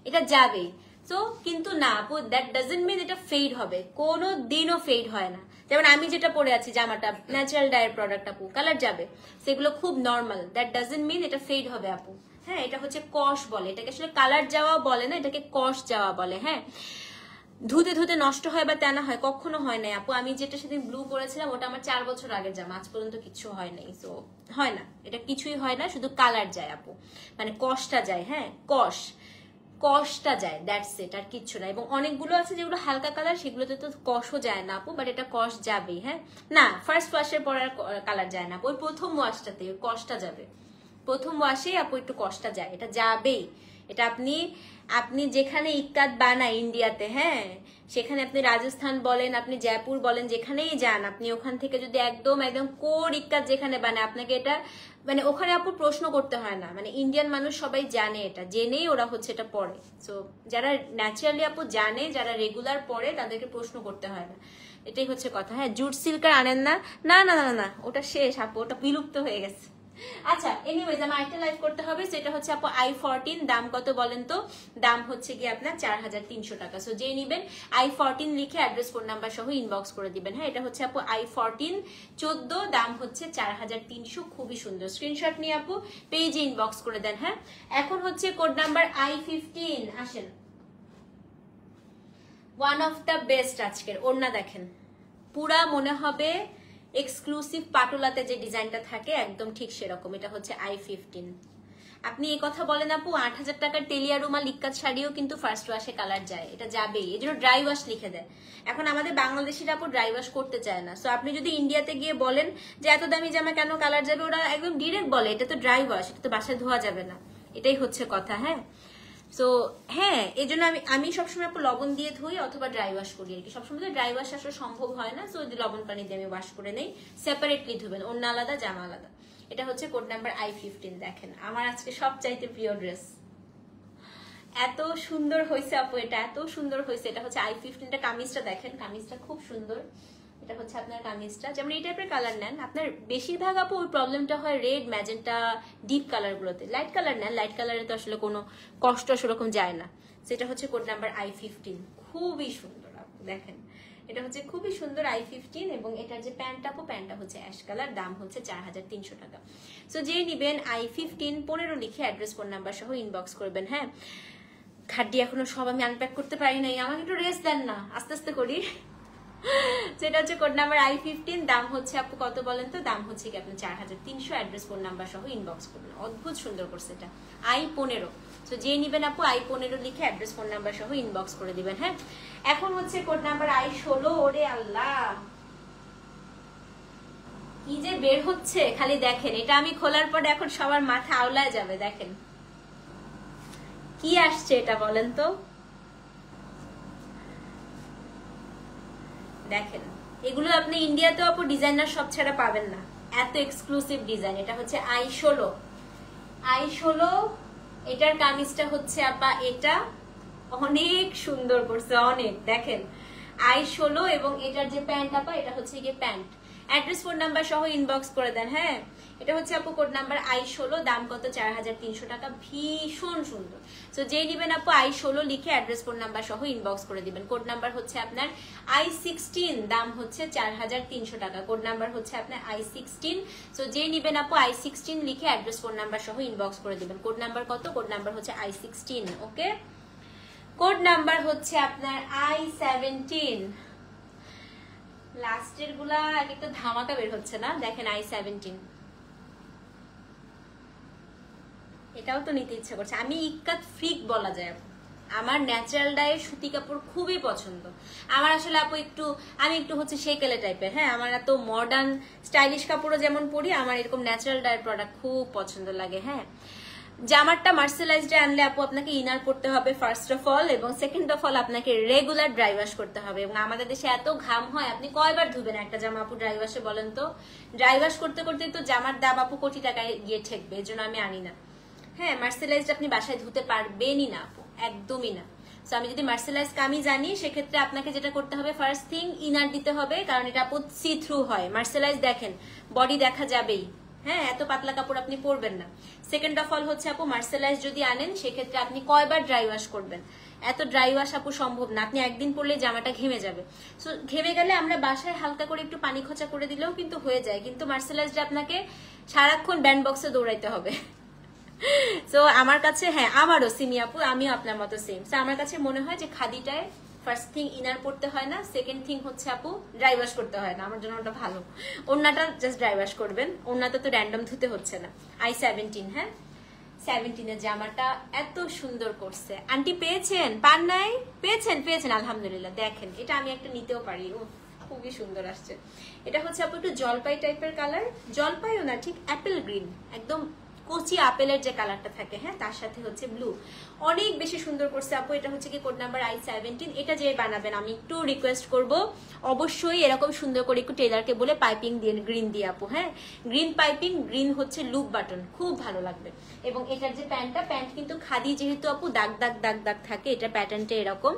এটা যাবে। তো কিন্তু না আপু, দ্যাট ডাজন্ট মিন এটা ফেড হবে, কোনো দিনও ফেড হয় না। যেমন আমি যেটা পরে আছি জামাটা ন্যাচারাল ডায়ের প্রোডাক্ট আপু, কালার যাবে, সেগুলো খুব নর্মাল, দ্যাট ডাজন্ট মিন এটা ফেড হবে আপু, হ্যাঁ। এটা হচ্ছে কস বলে, এটাকে আসলে কালার যাওয়া বলে না, এটাকে কস যাওয়া বলে, হ্যাঁ। ধুতে ধুতে নষ্ট হয় বা তেনা হয়, কখনো হয় নাই আপু। আমি যেটা সেদিন ব্লু পরেছিলাম ওটা আমার 4 বছর আগের জামা, আজ পর্যন্ত কিছু হয় নাই। সো হয় না, এটা কিছুই হয় না, শুধু কালার যায় আপু, মানে কসটা যায়, হ্যাঁ, কসটা যায়, দ্যাটস ইট, আর কিচ্ছু না। এবং অনেকগুলো আছে যেগুলো হালকা কালার, সেগুলোতে তো কসও যায় না আপু, বাট এটা কস যাবেই, হ্যাঁ। না, ফার্স্ট ওয়াশের পর আর কালার যায় না আপু, ওই প্রথম ওয়াশটাতে কসটা যাবে, প্রথম ওয়াশে আপু একটু কসটা যায়, এটা যাবেই। এটা আপনি যেখানে ইক্কাত বানায় ইন্ডিয়াতে, হ্যাঁ, সেখানে আপনি রাজস্থান বলেন, আপনি জয়পুর বলেন, যেখানেই যান আপনি, ওখান থেকে যদি একদম কোর ইক্কাত যেখানে বানায়, আপনাকে এটা মানে ওখানে আপু প্রশ্ন করতে হয় না, মানে ইন্ডিয়ান মানুষ সবাই জানে, এটা জেনেই ওরা হচ্ছে এটা পরে। সো যারা ন্যাচারালি আপু জানে, যারা রেগুলার পরে, তাদেরকে প্রশ্ন করতে হয় না, এটাই হচ্ছে কথা, হ্যাঁ। জুট সিল্কার আনেন না, না না না না, ওটা শেষ আপু, ওটা বিলুপ্ত হয়ে গেছে। আচ্ছা, এনিওয়েজ আমার আরেকটা লাইভ করতে হবে, সেটা হচ্ছে আপু i14, দাম কত বলেন তো? দাম হচ্ছে কি আপনার 4300 টাকা। সো যে নিবেন i14 লিখে অ্যাড্রেস ফোন নাম্বার সহ ইনবক্স করে দিবেন, হ্যাঁ। এটা হচ্ছে আপু i14 14, দাম হচ্ছে 4300, খুবই সুন্দর। স্ক্রিনশট নিয়ে আপু পেজে ইনবক্স করে দেন, হ্যাঁ। এখন হচ্ছে কোড নাম্বার i15, আসেন, ওয়ান অফ দ্য বেস্ট আজকের ওড়না দেখেন, পুরা মনে হবে এক্সক্লুসিভ পাটোলাতে যে ডিজাইনটা থাকে একদম ঠিক সেরকম। এটা হচ্ছে i15। আপনি এই কথা বলেন আপু 8000 টাকার টেলিয়া রুমাল ইক্কাত শাড়িও কিন্তু ফার্স্ট ওয়াশে কালার যায়, এটা যাবেই, এই জন্য ড্রাই ওয়াশ লিখে দেয়। এখন আমাদের বাংলাদেশিরা আপু ড্রাই ওয়াশ করতে চায় না। সো আপনি যদি ইন্ডিয়াতে গিয়ে বলেন যে এত দামি জামা কেন কালার যাবে, ওরা একদম ডিরেক্ট বলে এটা তো ড্রাই ওয়াশ, এটা তো বাসায় ধোয়া যাবে না, এটাই হচ্ছে কথা, হ্যাঁ। সো হ্যাঁ, এই জন্য আমি সবসময় আপু লবণ দিয়ে ধুই অথবা ড্রাই ওয়াশ করি আর কি। সবসময় তো ড্রাই ওয়াশ আসলে সম্ভব হয় না, সো লবণ পানি দিয়ে আমি ওয়াশ করে নেই, সেপারেটলি ধুবেন, অন্য আলাদা জামা আলাদা। এটা হচ্ছে কোড নাম্বার i15। দেখেন আমার আজকে সবচাইতে প্রিয় ড্রেস, এত সুন্দর হয়েছে আপু, এটা এত সুন্দর হয়েছে। এটা হচ্ছে i15, কামিজটা দেখেন, কামিজটা খুব সুন্দর। এটা হচ্ছে আপনার কামিজটা, যেমন এই টাইপের কালার নেন আপনার বেশিরভাগ আপু ওই প্রবলেমটা হয় রেড, ম্যাজেন্টা, ডিপ কালার গুলোতে। লাইট কালার নেন, লাইট কালারে তো আসলে কোনো কষ্ট সেরকম যায় না। সেটা হচ্ছে কোড নাম্বার i15, খুবই সুন্দর আপু দেখেন, এটা হচ্ছে খুবই সুন্দর i15। এবং এটার যে প্যান্ট আপু, প্যান্টটা হচ্ছে অ্যাশ কালার, দাম হচ্ছে 4300 টাকা। সো যে নিবেন i15 15 লিখে অ্যাড্রেস ফোন নাম্বার সহ ইনবক্স করবেন, হ্যাঁ। খাড্ডি এখনো সব আমি আনপ্যাক করতে পারি নাই, আমাকে একটু রেস্ট দেন না, আস্তে আস্তে করি। সেটা হচ্ছে কোড নাম্বার i15, দাম হচ্ছে আপু কত বলেন তো? দাম হচ্ছে কি আপনার 4300, অ্যাড্রেস ফোন নাম্বার সহ ইনবক্স করবেন। অদ্ভুত সুন্দর করছে এটা, i15। তো যে নিবেন আপু i15 লিখে অ্যাড্রেস ফোন নাম্বার সহ ইনবক্স করে দিবেন, হ্যাঁ। এখন হচ্ছে কোড নাম্বার i16। ওরে আল্লাহ, কি যে বের হচ্ছে খালি দেখেন, এটা আমি খোলার পর এখন সবার মাথা আওলায় যাবে। দেখেন কি আসছে এটা বলেন তো, দেখেন এগুলো আপনি ইন্ডিয়াতেও আপু ডিজাইনার সব ছাড়া পাবেন না, এত এক্সক্লুসিভ ডিজাইন। এটা হচ্ছে i16। এটার কামিজটা হচ্ছে আপা, এটা অনেক সুন্দর করছে, অনেক। দেখেন i16, এবং এটার যে প্যান্ট আপা, এটা হচ্ছে গিয়ে প্যান্ট। অ্যাড্রেস ফোন নাম্বার সহ ইনবক্স করে দেন, হ্যাঁ। এটা হচ্ছে আপু কোড নাম্বার i16, দাম কত 4300 টাকা, ভীষণ সুন্দর। তো যে নিবেন আপু i16 লিখে অ্যাড্রেস ফোন নাম্বার সহ ইনবক্স করে দিবেন। কোড নাম্বার হচ্ছে আপনার i16, দাম হচ্ছে 4300 টাকা। কোড নাম্বার হচ্ছে আপনার i16। তো যে নিবেন আপু i16 লিখে অ্যাড্রেস ফোন নাম্বার সহ ইনবক্স করে দিবেন। কোড নাম্বার কত? কোড নাম্বার হচ্ছে i16, ওকে। কোড নাম্বার হচ্ছে আপনার I17। লাস্টের গুলা এক একটা ধামাকা বের হচ্ছে না, দেখেন I17। এটাও তো নিতে ইচ্ছা করছে। আমি ইক্কাত ফ্রিক বলা যায়। আমার ন্যাচারাল ডায়ে সুতি কাপড় খুবই পছন্দ। আমার আসলে আপু আমি একটু হচ্ছে সেকেলে টাইপের, হ্যাঁ। আমার এত মডার্ন স্টাইলিশ কাপড়ও যেমন পরি, আমার এরকম ন্যাচারাল ডায়ের প্রোডাক্ট খুব পছন্দ লাগে, হ্যাঁ। জামারটা মার্সেলাইজড আনলে আপু আপনাকে ইনার করতে হবে ফার্স্ট অফ অল, এবং সেকেন্ড অফ অল আপনাকে রেগুলার ড্রাই ওয়াশ করতে হবে। এবং আমাদের দেশে এত ঘাম হয়, আপনি কয়বার ধুবেন একটা জামা আপু ড্রাই ওয়াশে বলেন তো? ড্রাই ওয়াশ করতে করতে তো জামার দাম আপু কোটি টাকায় গিয়ে ঠেকবে, এর জন্য আমি আনি না। হ্যাঁ, মার্সেলাইজড আপনি বাসায় ধুতে পারবেনই না আপু, একদমই না। তো আমি যদি মার্সেলাইজ কামি জানি, সেক্ষেত্রে আপনাকে যেটা করতে হবে, ফার্স্ট থিং ইনার দিতে হবে, কারণ এটা আপু সি থ্রু হয়। মার্সেলাইজ দেখেন বডি দেখা যাবেই, হ্যাঁ, এত পাতলা কাপড় আপনি পরবেন না। সেকেন্ড অফ অল হচ্ছে আপু মার্সেলাইজ যদি আনেন, সেক্ষেত্রে আপনি কয়বার ড্রাই ওয়াশ করবেন? এত ড্রাই ওয়াশ আপু সম্ভব না, আপনি একদিন পরলে জামাটা ঘেমে যাবে। সো ঘেমে গেলে আমরা বাসায় হালকা করে একটু পানি খোঁচা করে দিলেও কিন্তু হয়ে যায়, কিন্তু মার্সেলাইজটা আপনাকে সারাক্ষণ ব্যান্ড বক্সে দৌড়াইতে হবে। সো আমার কাছে, হ্যাঁ আমারও সিমি আপু, আমিও আপনার মতো সেম। সো আমার কাছে মনে হয় যে খাদিটায় ফার্স্ট থিং ইনার পড়তে হয় না, সেকেন্ড থিং হচ্ছে আপু ড্রাই ওয়াশ করতে হয় না। আমার জন্য ওটা ভালো। ওড়নাটা জাস্ট ড্রাই ওয়াশ করবেন, ওড়নাটা তো র্যান্ডম ধুতে হচ্ছে না। I17, হ্যাঁ 17 জামাটা এত সুন্দর করছে। আন্টি পেয়েছেন? পান নাই? পেয়েছেন আলহামদুলিল্লাহ। দেখেন এটা আমি একটা নিতেও পারি, ও খুবই সুন্দর আসছে। এটা হচ্ছে আপু একটু জলপাই টাইপের কালার, জলপাইও না, ঠিক অ্যাপেল গ্রিন, একদম কচি আপেলের যে কালারটা থাকে, হ্যাঁ, তার সাথে হচ্ছে ব্লু, অনেক বেশি সুন্দর করছে আপু। এটা হচ্ছে কি কোড নাম্বার I17। এটা যে বানাবেন আমি একটু রিকোয়েস্ট করব, অবশ্যই এরকম সুন্দর করে একটু টেলারকে বলে পাইপিং দিয়ে গ্রিন দিয়ে আপু, হ্যাঁ, গ্রিন পাইপিং, গ্রিন হচ্ছে লুপ বাটন, খুব ভালো লাগবে। এবং এটার যে প্যান্ট কিন্তু খাদি যেহেতু আপু দাগ দাগ দাগ দাগ থাকে, এটা প্যাটার্নটা এরকম।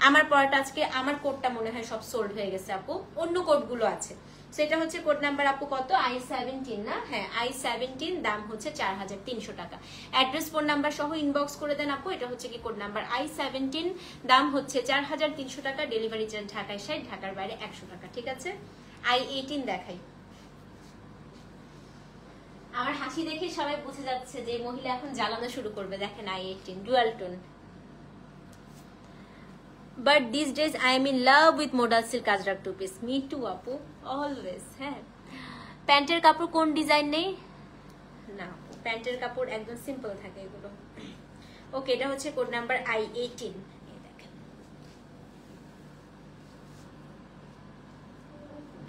আমার পরাটা আজকে, আমার কোডটা মনে হয় সব সোল্ড হয়ে গেছে আপু, অন্য কোডগুলো আছে। সেটা হচ্ছে কোড নাম্বার আপু কত? I17 না? হ্যাঁ I17, দাম হচ্ছে 4300 টাকা। অ্যাড্রেস ফোন নাম্বার সহ ইনবক্স করে দেন আপু। এটা হচ্ছে কি কোড নাম্বার I17, দাম হচ্ছে 4300 টাকা। ডেলিভারি চার্জ ঢাকায় 60, ঢাকার বাইরে 100 টাকা। ঠিক আছে, I18 দেখাই। আমার হাসি দেখে সবাই বুঝে যাচ্ছে যে মহিলা এখন জ্বালানো শুরু করবে। দেখেন I18 dual tone. But these days I am in love with modal silk ajrak two piece. Me too আপু, always। হ্যাঁ, প্যান্টের কাপড় কোন ডিজাইন নেই না, প্যান্টের কাপড় একদম সিম্পল থাকে এগুলো। ওকে, এটা হচ্ছে কোড নাম্বার I18। দেখেন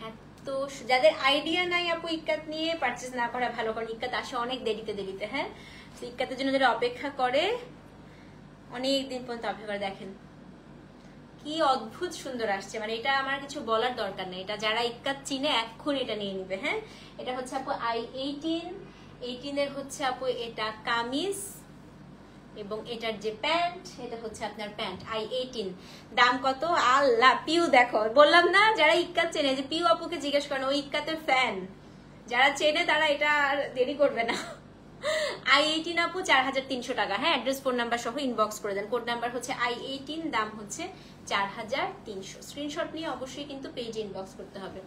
এত, যাদের আইডিয়া নাই আপু ইক্কাত নিয়ে, পারচেজ না করা ভালো, কারণ ইক্কাত আসে অনেক দেরিতে, হ্যাঁ। ইক্কাতের জন্য যারা অপেক্ষা করে, অনেক দিন পর্যন্ত অপেক্ষা করে, দেখেন কি অদ্ভুত সুন্দর আসছে। মানে এটা আমার কিছু বলার দরকার নেই, এটা যারা ইক্কাত চিনে এখন এটা নিয়ে নিবে, হ্যাঁ। এটা হচ্ছে আপু I18 এর হচ্ছে আপু এটা কামিজ, এবং এটার যে প্যান্ট, এটা হচ্ছে আপনার প্যান্ট। I18, দাম কত? আল্লাহ, পিউ দেখো, বললাম না যারা ইক্কাত চেনে, যে পিউ আপুকে জিজ্ঞেস করেন, ওই ইক্কাতের ফ্যান যারা চেনে তারা এটা দেরি করবে না। I18 আপু 4300 টাকা, হ্যাঁ। অ্যাড্রেস ফোন নাম্বার সহ ইনবক্স করে দেন। কোড নাম্বার হচ্ছে I18, দাম হচ্ছে 4300। স্ক্রিনশট নিয়ে অবশ্যই কিন্তু পেজে ইনবক্স করতে হবে।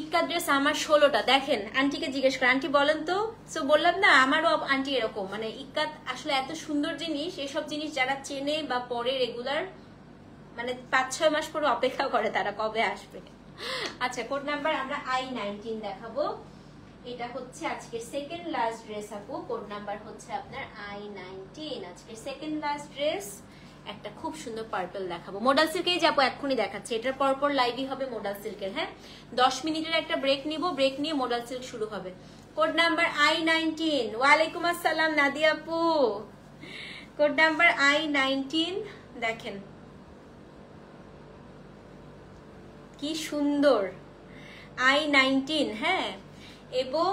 ইক্কা ড্রেস আমার 16টা। দেখেন আন্টিকে জিজ্ঞেস করে, আন্টি বলেন তো। সো বললাম না, আমারও আন্টি এরকম, মানে ইক্কাত আসলে এত সুন্দর জিনিস, এসব জিনিস যারা চেনে বা পরে রেগুলার, মানে 5-6 মাস পরে অপেক্ষা করে তারা কবে আসবে। আচ্ছা, কোড নাম্বার আমরা I19 দেখাবো। এটা হচ্ছে আজকের সেকেন্ড লাস্ট ড্রেস আপু। কোড নাম্বার হচ্ছে আপনার I19, আজকের সেকেন্ড লাস্ট ড্রেস। একটা খুব সুন্দর পার্পল দেখাবো, মডাল সিল্কেই যাবো, এক্ষুনি দেখাচ্ছি। এটার পরপর লাইভই হবে মডাল সিল্কের, হ্যাঁ। 10 মিনিটের একটা ব্রেক নিব, ব্রেক নিয়ে মডাল সিল্ক শুরু হবে। Code number I19। ওয়ালাইকুম আসসালাম নাদিয়া আপু। কোড নাম্বার I19, দেখেন কি সুন্দর I19, হ্যাঁ। এবং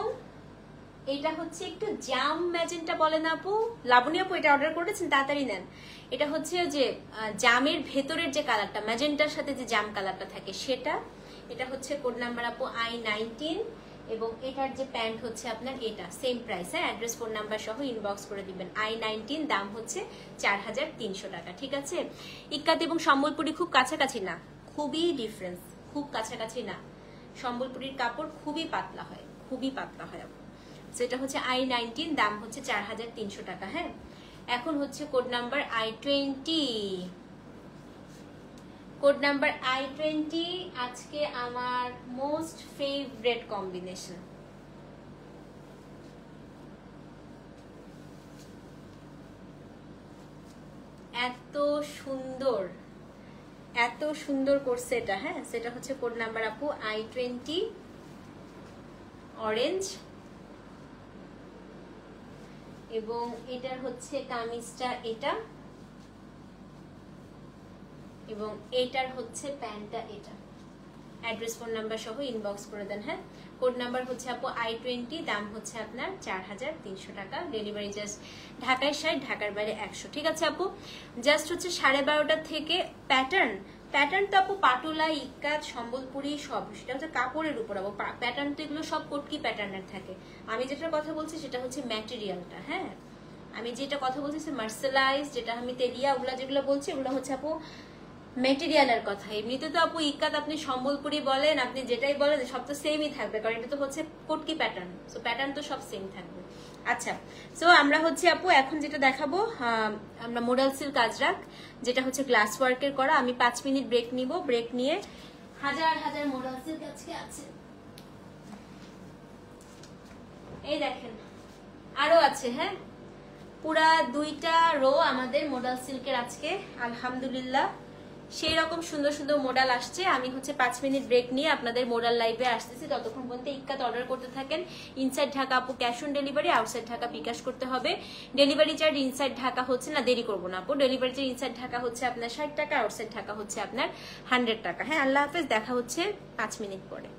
এটা হচ্ছে একটু জাম ম্যাজেন্টা বলে না আপু, লাবণী আপু এটা অর্ডার করেছেন, তাড়াতাড়ি নেন। এটা হচ্ছে যে জামের ভেতরের যে কালারটা, ম্যাজেন্টার সাথে যে জাম কালারটা থাকে সেটা। এটা হচ্ছে কোড নাম্বার আপু I19, এবং এটার যে প্যান্ট হচ্ছে আপনার এটা সেম প্রাইস, হ্যাঁ। অ্যাড্রেস ফোন নাম্বার সহ ইনবক্স করে দিবেন। I19, দাম হচ্ছে 4300 টাকা। ঠিক আছে, ইক্কাত এবং সম্বলপুরি খুব কাছাকাছি না, খুবই ডিফারেন্স, খুব কাছাকাছি না। সম্বলপুরির কাপড় খুবই পাতলা হয়, খুবই পাতলা হয় আপু। সেটা হচ্ছে I19, দাম হচ্ছে 4300 টাকা, হ্যাঁ। এখন হচ্ছে code number I20, code number I20 আজকে আমার মোস্ট ফেভারিট কম্বিনেশন। এত সুন্দর, এত সুন্দর করছে এটা। হ্যাঁ, সেটা হচ্ছে কোড নাম্বার আপু I20 অরেঞ্জ, এবং এটার হচ্ছে কামিজটা এটা, এবং এটার হচ্ছে প্যান্টটা এটা। অ্যাড্রেস ফোন নাম্বার সহ ইনবক্স করে দেন। হ্যাঁ, কোড নাম্বার হচ্ছে আপু I20, দাম হচ্ছে আপনার 4300 টাকা, ডেলিভারি জাস্ট ঢাকায় 60, ঢাকার বাইরে 100। ঠিক আছে আপু, জাস্ট হচ্ছে 12:30 থেকে প্যাটার্ন তো আপু পাটুলা, ইক্কাত, সম্বলপুরি সব, সেটা হচ্ছে কাপড়ের উপর আপু। প্যাটার্ন তো এগুলো সব কটকি প্যাটার্নের থাকে। আমি যেটার কথা বলছি সেটা হচ্ছে ম্যাটেরিয়ালটা। হ্যাঁ, আমি যেটা কথা বলছি মার্সেলাইজ, যেটা আমি তেলিয়া, ওগুলা যেগুলো বলছি ওগুলো হচ্ছে আপু মেটেরিয়ালের কথা। এমনিতে তো আপু ইক্কাত আপনি সম্বলপুরি বলেন, আপনি যেটাই বলেন সব তো সেমই থাকবে, কারণ এটা তো হচ্ছে কটকি প্যাটার্ন, সো প্যাটার্ন তো সব সেম থাকবে। আচ্ছা, সো আমরা হচ্ছে আপু এখন যেটা দেখাবো, আমরা মোডাল সিল্ক আজরাক, যেটা হচ্ছে গ্লাস ওয়ার্কের করা। আমি 5 মিনিট ব্রেক নিব, ব্রেক নিয়ে হাজার হাজার মোডাল সিল্ক আজকে আছে। এই দেখেন আরো আছে। হ্যাঁ, পুরা 2টা রো আমাদের মোডাল সিল্কের আজকে আলহামদুলিল্লাহ সেই রকম সুন্দর সুন্দর মডেল আসছে। আমি হচ্ছে 5 মিনিট ব্রেক নিয়ে আপনাদের মোডাল লাইভে আসতেছি, ততক্ষণ পর্যন্ত ইক্কাত অর্ডার করতে থাকেন। ইনসাইড ঢাকা আপু cash on delivery, outside Dhaka bKash করতে হবে। ডেলিভারি চার্জ ইনসাইড ঢাকা হচ্ছে না, দেরি করবো না আপু, ডেলিভারি চার্জ ইনসাইড ঢাকা হচ্ছে আপনার 60 টাকা, আউটসাইড ঢাকা হচ্ছে আপনার 100 টাকা। হ্যাঁ, আল্লাহ হাফেজ, দেখা হচ্ছে 5 মিনিট পরে।